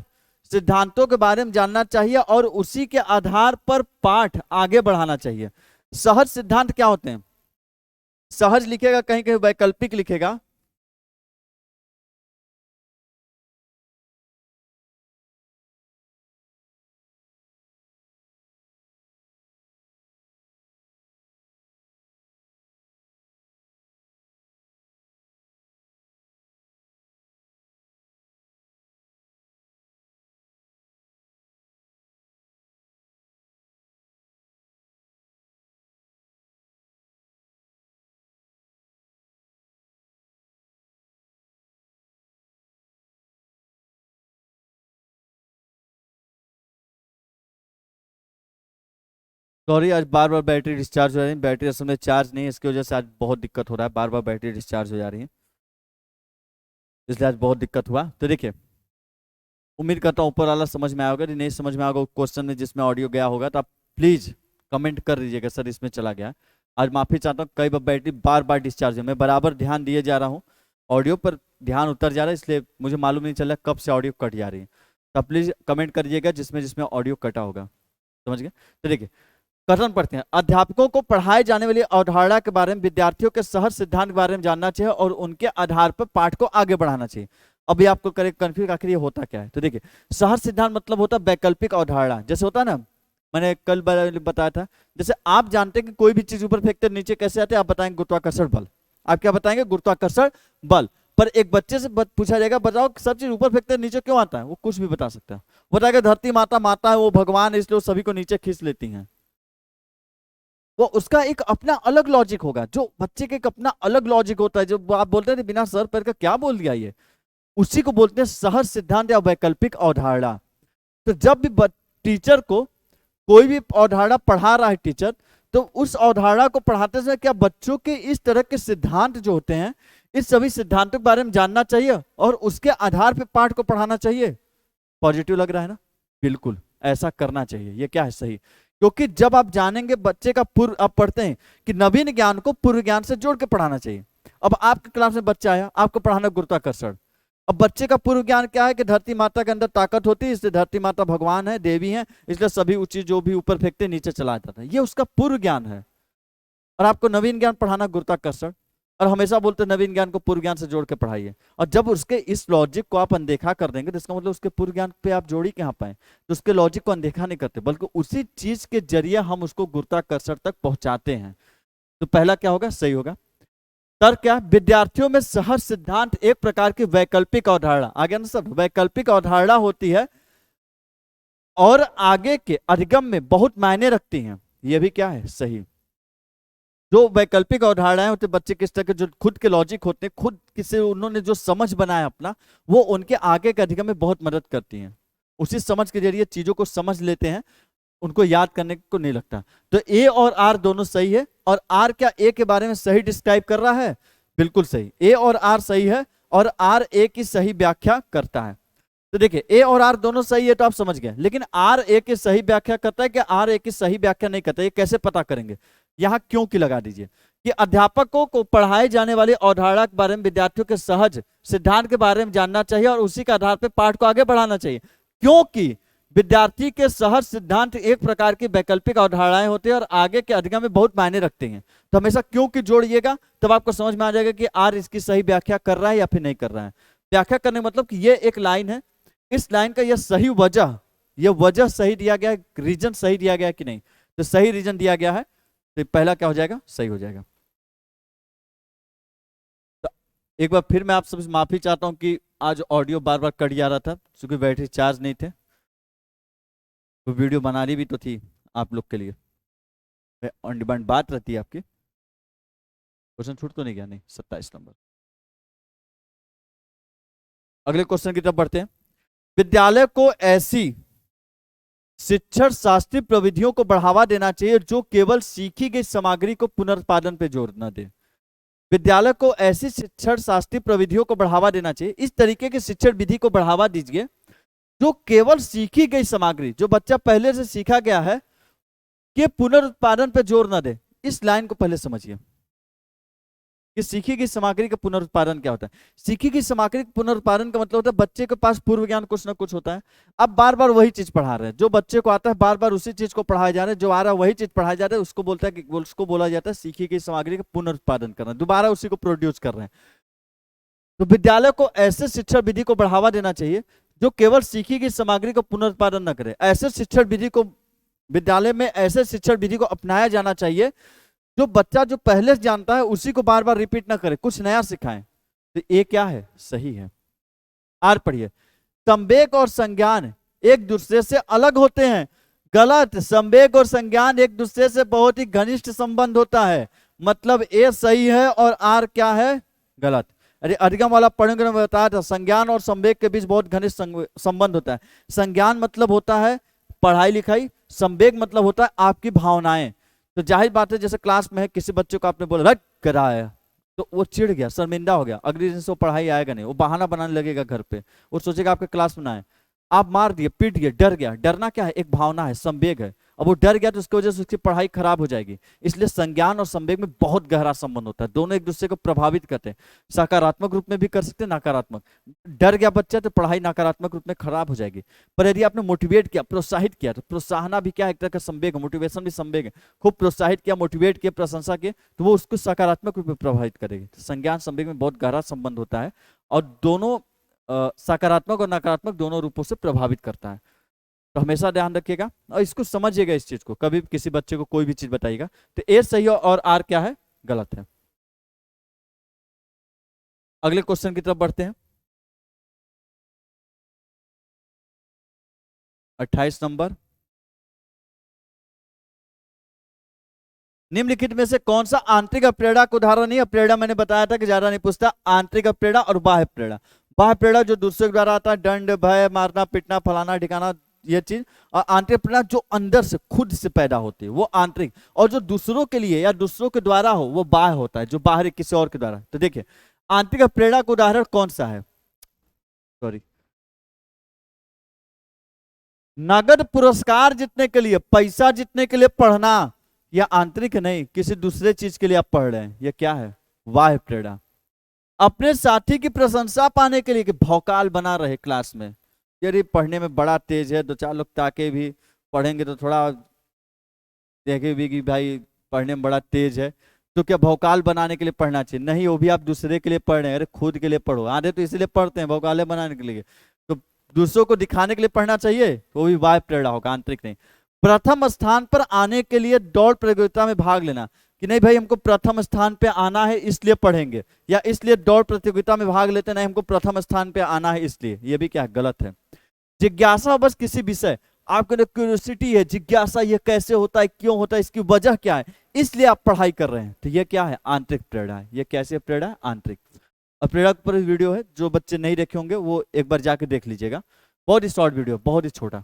[SPEAKER 1] सिद्धांतों के बारे में जानना चाहिए और उसी के आधार पर पाठ आगे बढ़ाना चाहिए। सहज सिद्धांत क्या होते हैं, सहज लिखेगा, कहीं कहीं वैकल्पिक लिखेगा। सॉरी, आज बार बार बैटरी डिस्चार्ज हो रही है, बैटरी असल में चार्ज नहीं है, इसकी वजह से आज बहुत दिक्कत हो रहा है, बार बार बैटरी डिस्चार्ज हो जा रही है, इसलिए आज बहुत दिक्कत हुआ। तो देखिए, उम्मीद करता हूँ ऊपर वाला समझ में आया होगा। यदि नहीं समझ में आएगा क्वेश्चन में जिसमें ऑडियो गया होगा तो आप प्लीज कमेंट कर दीजिएगा, सर इसमें चला गया। आज माफी चाहता हूँ, कई बार बैटरी बार बार डिस्चार्ज है, मैं बराबर ध्यान दिए जा रहा हूँ, ऑडियो पर ध्यान उतर जा रहा है, इसलिए मुझे मालूम नहीं चल रहा कब से ऑडियो कट जा रही है। तो प्लीज कमेंट करिएगा जिसमें जिसमें ऑडियो कटा होगा, समझ गए। तो देखिए, कथन पढ़ते हैं। अध्यापकों को पढ़ाई जाने वाली अवधारणा के बारे में विद्यार्थियों के सहज सिद्धांत के बारे में जानना चाहिए और उनके आधार पर पाठ को आगे बढ़ाना चाहिए। अभी आपको करे कंफ्यूज आखिर ये होता क्या है। तो देखिए, सहज सिद्धांत मतलब होता है वैकल्पिक अवधारणा। जैसे होता है ना, मैंने कल बताया था, जैसे आप जानते हैं कि कोई भी चीज ऊपर फेंकते नीचे कैसे आते हैं, आप बताएंगे गुरुत्वाकर्षण बल। आप क्या बताएंगे, गुरुत्वाकर्षण बल। पर एक बच्चे से पूछा जाएगा बताओ सब चीज ऊपर फेंकते नीचे क्यों आता है, वो कुछ भी बता सकता है। बताएगा धरती माता माता है, वो भगवान है, इसलिए वो सभी को नीचे खींच लेती हैं। वो उसका एक अपना अलग लॉजिक होगा, जो बच्चे का एक अपना अलग लॉजिक होता है। जो आप बोलते हैं बिना सर पैर का क्या बोल दिया ये, उसी को बोलते हैं सहज सिद्धांत या वैकल्पिक अवधारणा। तो जब भी टीचर को कोई भी अवधारणा पढ़ा रहा है टीचर, तो उस अवधारणा को पढ़ाते समय क्या बच्चों के इस तरह के सिद्धांत जो होते हैं, इस सभी सिद्धांतों के बारे में जानना चाहिए और उसके आधार पर पाठ को पढ़ाना चाहिए। पॉजिटिव लग रहा है ना, बिल्कुल ऐसा करना चाहिए। ये क्या है, सही। क्योंकि जब आप जानेंगे बच्चे का पूर्व, आप पढ़ते हैं कि नवीन ज्ञान को पूर्व ज्ञान से जोड़ के पढ़ाना चाहिए। अब आपके क्लास में बच्चा आया, आपको पढ़ाना गुरुत्वाकर्षण। अब बच्चे का पूर्व ज्ञान क्या है कि धरती माता के अंदर ताकत होती है, इसलिए धरती माता भगवान है, देवी है, इसलिए सभी चीज जो भी ऊपर फेंकते नीचे चला जाता है। ये उसका पूर्व ज्ञान है। और आपको नवीन ज्ञान पढ़ाना गुरुत्वाकर्षण, और हमेशा बोलते हैं नवीन ज्ञान को पूर्व ज्ञान से जोड़ के पढ़ाइए। और जब उसके इस लॉजिक को आप अनदेखा कर देंगे तो इसका मतलब उसके पूर्व ज्ञान पे आप जोड़ ही कहाँ पाए, तो उसके लॉजिक को अनदेखा नहीं करते, बल्कि उसी चीज के जरिए हम उसको गुरुत्वाकर्षण तक पहुंचाते हैं। तो पहला क्या होगा, सही होगा। तर्क क्या, विद्यार्थियों में सहज सिद्धांत एक प्रकार की वैकल्पिक अवधारणा, आगे ना सब वैकल्पिक अवधारणा होती है और आगे के अधिगम में बहुत मायने रखती हैं। यह भी क्या है, सही। जो वैकल्पिक अवधारणाएं होते बच्चे किस तरह के, जो खुद के लॉजिक होते हैं, खुद किसे उन्होंने जो समझ बनाया अपना, वो उनके आगे के अधिगम में बहुत मदद करती हैं। उसी समझ के जरिए चीजों को समझ लेते हैं, उनको याद करने को नहीं लगता। तो ए और आर दोनों सही है। और आर क्या ए के बारे में सही डिस्क्राइब कर रहा है, बिल्कुल सही, ए और आर सही है और आर ए की सही व्याख्या करता है। तो देखिए ए और आर दोनों सही है तो आप समझ गए, लेकिन आर ए की सही व्याख्या करता है कि आर ए की सही व्याख्या नहीं करता, ये कैसे पता करेंगे? यहाँ क्यों की लगा दीजिए कि अध्यापकों को पढ़ाए जाने वाली अवधारणा के बारे में विद्यार्थियों के सहज सिद्धांत के बारे में जानना चाहिए और उसी के आधार पर पाठ को आगे बढ़ाना चाहिए, क्योंकि विद्यार्थी के सहज सिद्धांत एक प्रकार की वैकल्पिक अवधारणाएं होती है और आगे के अधिगम में बहुत मायने रखते हैं। तो हमेशा क्यों की जोड़िएगा, तब आपको समझ में आ जाएगा कि आर इसकी सही व्याख्या कर रहा है या फिर नहीं कर रहा है। व्याख्या करने मतलब कि ये एक लाइन है, इस लाइन का यह सही वजह, यह वजह सही दिया गया है, रीजन सही दिया गया है कि नहीं, तो सही रीजन दिया गया है तो पहला क्या हो जाएगा? सही हो जाएगा। तो एक बार फिर मैं आप सबसे माफी चाहता हूं कि आज ऑडियो बार बार कट जा रहा था, क्योंकि बैटरी चार्ज नहीं थे, तो वीडियो बनानी भी तो थी आप लोग के लिए, ऑन डिमांड बात रहती है आपकी। क्वेश्चन छूट तो नहीं गया? नहीं, 27 नंबर। अगले क्वेश्चन की तरफ बढ़ते हैं। विद्यालय को ऐसी शिक्षण शास्त्रीय प्रविधियों को बढ़ावा देना चाहिए जो केवल सीखी गई सामग्री को पुनरुत्पादन पे जोर न दे। विद्यालय को ऐसी शिक्षण शास्त्रीय प्रविधियों को बढ़ावा देना चाहिए, इस तरीके की शिक्षण विधि को बढ़ावा दीजिए जो केवल सीखी गई सामग्री, जो बच्चा पहले से सीखा गया है, के पुनरुत्पादन पर जोर न दे। इस लाइन को पहले समझिए कि सीखी गई सामग्री का पुनरुत्पादन क्या होता है। सीखी गई सामग्री का पुनरुत्पादन का मतलब होता है बच्चे के पास पूर्व ज्ञान कुछ ना कुछ होता है, अब बार बार वही चीज पढ़ा रहे हैं, जो बच्चे को आता है बार बार उसी चीज को पढ़ाया जा रहा है, जो आ रहा है वही चीज पढ़ाया जा रहा है, उसको बोलता है कि उसको बोला जाता है सीखी गई सामग्री का पुनरुत्पादन करना, दोबारा उसी को प्रोड्यूस कर रहे हैं। तो विद्यालय को ऐसे शिक्षण विधि को बढ़ावा देना चाहिए जो केवल सीखी गई सामग्री का पुनरुत्पादन न करे। ऐसे शिक्षण विधि को, विद्यालय में ऐसे शिक्षण विधि को अपनाया जाना चाहिए जो बच्चा जो पहले से जानता है उसी को बार बार रिपीट ना करे, कुछ नया सिखाएं। तो ये क्या है? सही है। आर पढ़िए। संवेग और संज्ञान एक दूसरे से अलग होते हैं। गलत। संवेग और संज्ञान एक दूसरे से बहुत ही घनिष्ठ संबंध होता है, मतलब ए सही है और आर क्या है? गलत। अरे अधिगम वाला पढ़ेंगे में बताया था संज्ञान और संवेग के बीच बहुत घनिष्ठ संबंध होता है। संज्ञान मतलब होता है पढ़ाई लिखाई, संवेग मतलब होता है आपकी भावनाएं। तो जाहिर बात है जैसे क्लास में है, किसी बच्चे को आपने बोला रट कराया तो वो चिढ़ गया, शर्मिंदा हो गया, अगले दिन से वो पढ़ाई आएगा नहीं, वो बहाना बनाने लगेगा घर पे, वो सोचेगा आपके क्लास में ना आए। आप मार दिए, पीट दिए, डर गया। डरना क्या है? एक भावना है, संवेग है। अब वो डर गया तो उसकी वजह से उसकी पढ़ाई खराब हो जाएगी। इसलिए संज्ञान और संवेग में बहुत गहरा संबंध होता है, दोनों एक दूसरे को प्रभावित करते हैं। सकारात्मक रूप में भी कर सकते हैं, नकारात्मक। डर गया बच्चा तो पढ़ाई नकारात्मक रूप में खराब हो जाएगी। पर यदि आपने मोटिवेट किया, प्रोत्साहित किया, तो प्रोत्साहना भी क्या है? एक तरह का संवेग है, मोटिवेशन भी संवेग है। खूब प्रोत्साहित किया, मोटिवेट किया, प्रशंसा की, तो वो उसको सकारात्मक रूप में प्रभावित करेगी। तो संज्ञान संवेग में बहुत गहरा संबंध होता है और दोनों सकारात्मक और नकारात्मक दोनों रूपों से प्रभावित करता है। तो हमेशा ध्यान रखिएगा और इसको समझिएगा, इस चीज को कभी किसी बच्चे को कोई भी चीज बताइएगा तो ए सही है और आर क्या है? गलत है। अगले क्वेश्चन की तरफ बढ़ते हैं। 28 नंबर। निम्नलिखित में से कौन सा आंतरिक अप्रेरणा का उदाहरण नहीं? अप्रेरणा मैंने बताया था कि ज्यादा नहीं पूछता। आंतरिक अप्रेरणा और बाह्य प्रेरणा। बाह्य प्रेरणा जो दूसरे के द्वारा आता है, दंड, भय, मारना, पीटना, फलाना ठिकाना, ये चीज। और आंतरिक प्रेरणा जो अंदर से खुद से पैदा होती है वो आंतरिक, और जो दूसरों के लिए या दूसरों के द्वारा हो वो बाह्य होता है, जो बाहरी किसी और के द्वारा। तो देखिए आंतरिक प्रेरणा का उदाहरण कौन सा है? सॉरी, नगद पुरस्कार जीतने के लिए, पैसा जीतने के लिए पढ़ना, या आंतरिक नहीं किसी दूसरे चीज के लिए आप पढ़ रहे हैं, ये क्या है? बाह्य प्रेरणा। अपने साथी की प्रशंसा पाने के लिए कि भौकाल बना रहे क्लास में, यदि पढ़ने में बड़ा तेज है, दो चार लोग ताके भी पढ़ेंगे तो थोड़ा देखे भी कि भाई पढ़ने में बड़ा तेज है, तो क्या भौकाल बनाने के लिए पढ़ना चाहिए? नहीं, वो भी आप दूसरे के लिए पढ़ रहे हैं। अरे खुद के लिए पढ़ो, आधे तो इसलिए पढ़ते हैं भौकाले बनाने के लिए, तो दूसरों को दिखाने के लिए पढ़ना चाहिए, तो वो भी बाह्य प्रेरणा होगा, आंतरिक नहीं। प्रथम स्थान पर आने के लिए दौड़ प्रतियोगिता में भाग लेना, कि नहीं भाई हमको प्रथम स्थान पे आना है इसलिए पढ़ेंगे, या इसलिए दौड़ प्रतियोगिता में भाग लेते नहीं हमको प्रथम स्थान पे आना है इसलिए, ये भी क्या है? गलत है। जिज्ञासा बस किसी विषय, आपके अंदर क्यूरियोसिटी है, जिज्ञासा, ये कैसे होता है, क्यों होता है, इसकी वजह क्या है, इसलिए आप पढ़ाई कर रहे हैं, तो ये क्या है? आंतरिक प्रेरणा है। ये कैसे प्रेरणा है? आंतरिक। और प्रेरणा पर वीडियो है, जो बच्चे नहीं देखे होंगे वो एक बार जाके देख लीजिएगा, बहुत ही शॉर्ट वीडियो, बहुत ही छोटा।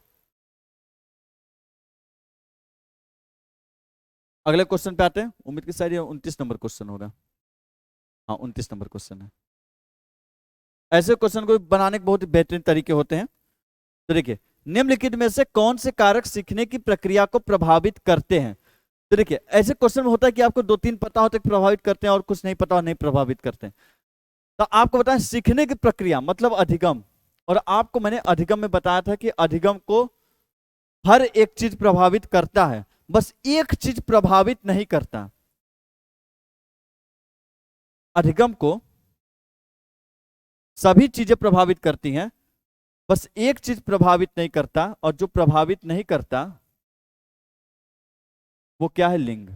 [SPEAKER 1] अगले क्वेश्चन पे आते हैं। उम्मीद की शायद 29 नंबर क्वेश्चन होगा। हाँ 29 नंबर क्वेश्चन है। ऐसे क्वेश्चन को बनाने के बहुत ही बेहतरीन तरीके होते हैं। तो देखिए, निम्नलिखित में से कौन से कारक सीखने की प्रक्रिया को प्रभावित करते हैं। तो देखिए, ऐसे क्वेश्चन में होता है कि आपको 2-3 पता होते प्रभावित करते हैं और कुछ नहीं पता और नहीं प्रभावित करते हैं। तो आपको बताएं सीखने की प्रक्रिया मतलब अधिगम, और आपको मैंने अधिगम में बताया था कि अधिगम को हर एक चीज प्रभावित करता है, बस एक चीज प्रभावित नहीं करता। अधिगम को सभी चीजें प्रभावित करती हैं, बस एक चीज प्रभावित नहीं करता, और जो प्रभावित नहीं करता वो क्या है, लिंग।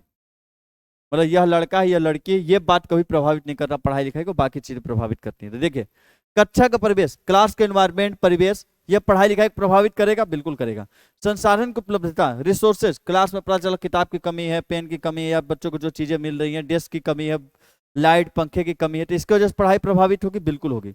[SPEAKER 1] मतलब यह लड़का है यह लड़की है, ये बात कभी प्रभावित नहीं करता पढ़ाई लिखाई को, बाकी चीजें प्रभावित करती हैं। तो देखिए, कक्षा का परिवेश, क्लास का एनवायरमेंट, परिवेश, यह पढ़ाई लिखाई को प्रभावित करेगा, बिल्कुल करेगा। संसाधन की उपलब्धता, रिसोर्सेज, क्लास में पता चला किताब की कमी है, पेन की कमी है, या बच्चों को जो चीजें मिल रही हैं, डेस्क की कमी है, लाइट पंखे की कमी है, तो इसकी वजह से पढ़ाई प्रभावित होगी, बिल्कुल होगी।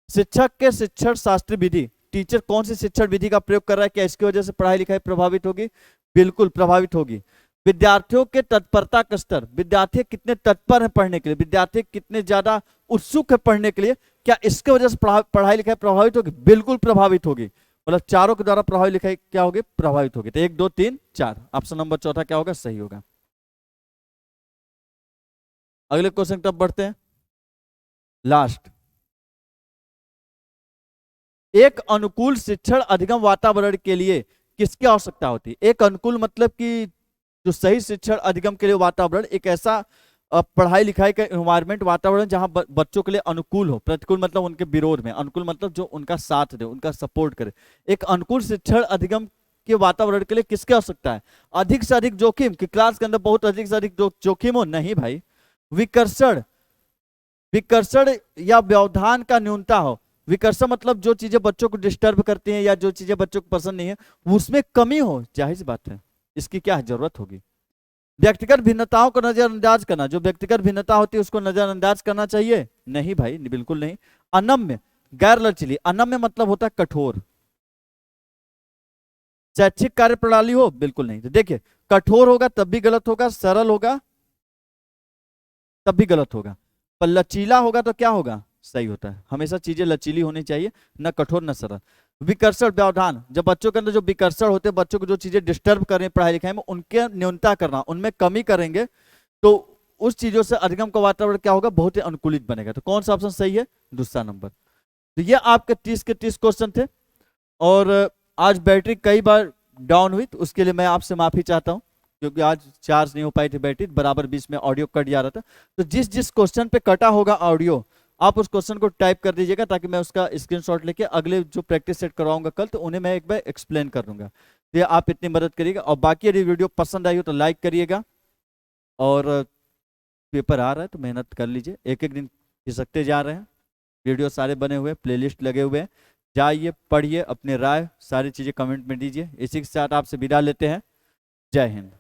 [SPEAKER 1] शिक्षक के शिक्षण शास्त्र विधि, टीचर कौन सी शिक्षण विधि का प्रयोग कर रहा है, क्या इसकी वजह से पढ़ाई लिखाई प्रभावित होगी, बिल्कुल प्रभावित होगी। विद्यार्थियों के तत्परता का स्तर, विद्यार्थी कितने तत्पर हैं पढ़ने के लिए, विद्यार्थी कितने ज्यादा उत्सुक है पढ़ने के लिए, क्या इसके वजह से पढ़ाई लिखाई प्रभावित होगी, बिल्कुल प्रभावित होगी। मतलब चारों के द्वारा प्रभावित लिखाई क्या होगी, प्रभावित होगी। तो 1 2 3 4, ऑप्शन नंबर चौथा क्या होगा, सही होगा। अगले क्वेश्चन तब बढ़ते हैं, लास्ट। एक अनुकूल शिक्षण अधिगम वातावरण के लिए किसकी आवश्यकता होती है। एक अनुकूल मतलब कि जो सही शिक्षण अधिगम के लिए वातावरण, एक ऐसा पढ़ाई लिखाई का एनवायरनमेंट, वातावरण जहां बच्चों के लिए अनुकूल हो, प्रतिकूल मतलब उनके विरोध में, अनुकूल मतलब जो उनका साथ दे, उनका सपोर्ट करे। एक अनुकूल शिक्षण अधिगम के वातावरण के लिए किसकी आवश्यकता है, अधिक से अधिक जोखिम कि क्लास के अंदर बहुत अधिक से अधिक जोखिम हो, नहीं भाई। विकर्षण, विकर्षण या व्यवधान का न्यूनता हो। विकर्षण मतलब जो चीजें बच्चों को डिस्टर्ब करती हैं या जो चीजें बच्चों को पसंद नहीं है उसमें कमी हो, जाहिर सी बात है इसकी क्या है, जरूरत होगी। व्यक्तिगत भिन्नताओं को नजरअंदाज करना, जो व्यक्तिगत भिन्नता होती है उसको नजरअंदाज करना चाहिए, नहीं भाई बिल्कुल नहीं। अनम्य, गैर लचीली, अनम्य मतलब होता है कठोर। शैक्षिक कार्य प्रणाली हो, बिल्कुल नहीं। तो देखिए, कठोर होगा तब भी गलत होगा, सरल होगा तब भी गलत होगा, पर लचीला होगा तो क्या होगा, सही होता है। हमेशा चीजें लचीली होनी चाहिए, न कठोर न सरल। विकर्षण, व्यवधान, जब बच्चों के अंदर जो विकर्षण होते हैं, बच्चों को जो चीजें डिस्टर्ब कर रही हैं पढ़ाई लिखाई में, उनके न्यूनता करना, उनमें कमी करेंगे तो उस चीजों से अधिगम का वातावरण क्या होगा, बहुत ही अनुकूलित बनेगा। तो कौन सा ऑप्शन सही है, दूसरा नंबर। तो ये आपके 30 के 30 क्वेश्चन थे, और आज बैटरी कई बार डाउन हुई तो उसके लिए मैं आपसे माफी चाहता हूँ, क्योंकि आज चार्ज नहीं हो पाई थी बैटरी, बराबर बीच में ऑडियो कट जा रहा था। तो जिस जिस क्वेश्चन पे कटा होगा ऑडियो, आप उस क्वेश्चन को टाइप कर दीजिएगा, ताकि मैं उसका स्क्रीनशॉट लेके अगले जो प्रैक्टिस सेट करवाऊंगा कल, तो उन्हें मैं एक बार एक्सप्लेन कर दूंगा। तो आप इतनी मदद करिएगा, और बाकी यदि वीडियो पसंद आई हो तो लाइक करिएगा, और पेपर आ रहा है तो मेहनत कर लीजिए, एक एक दिन खिसकते जा रहे हैं, वीडियो सारे बने हुए, प्लेलिस्ट लगे हुए हैं, जाइए पढ़िए, अपने राय सारी चीज़ें कमेंट में दीजिए। इसी के साथ आपसे विदा लेते हैं, जय हिंद।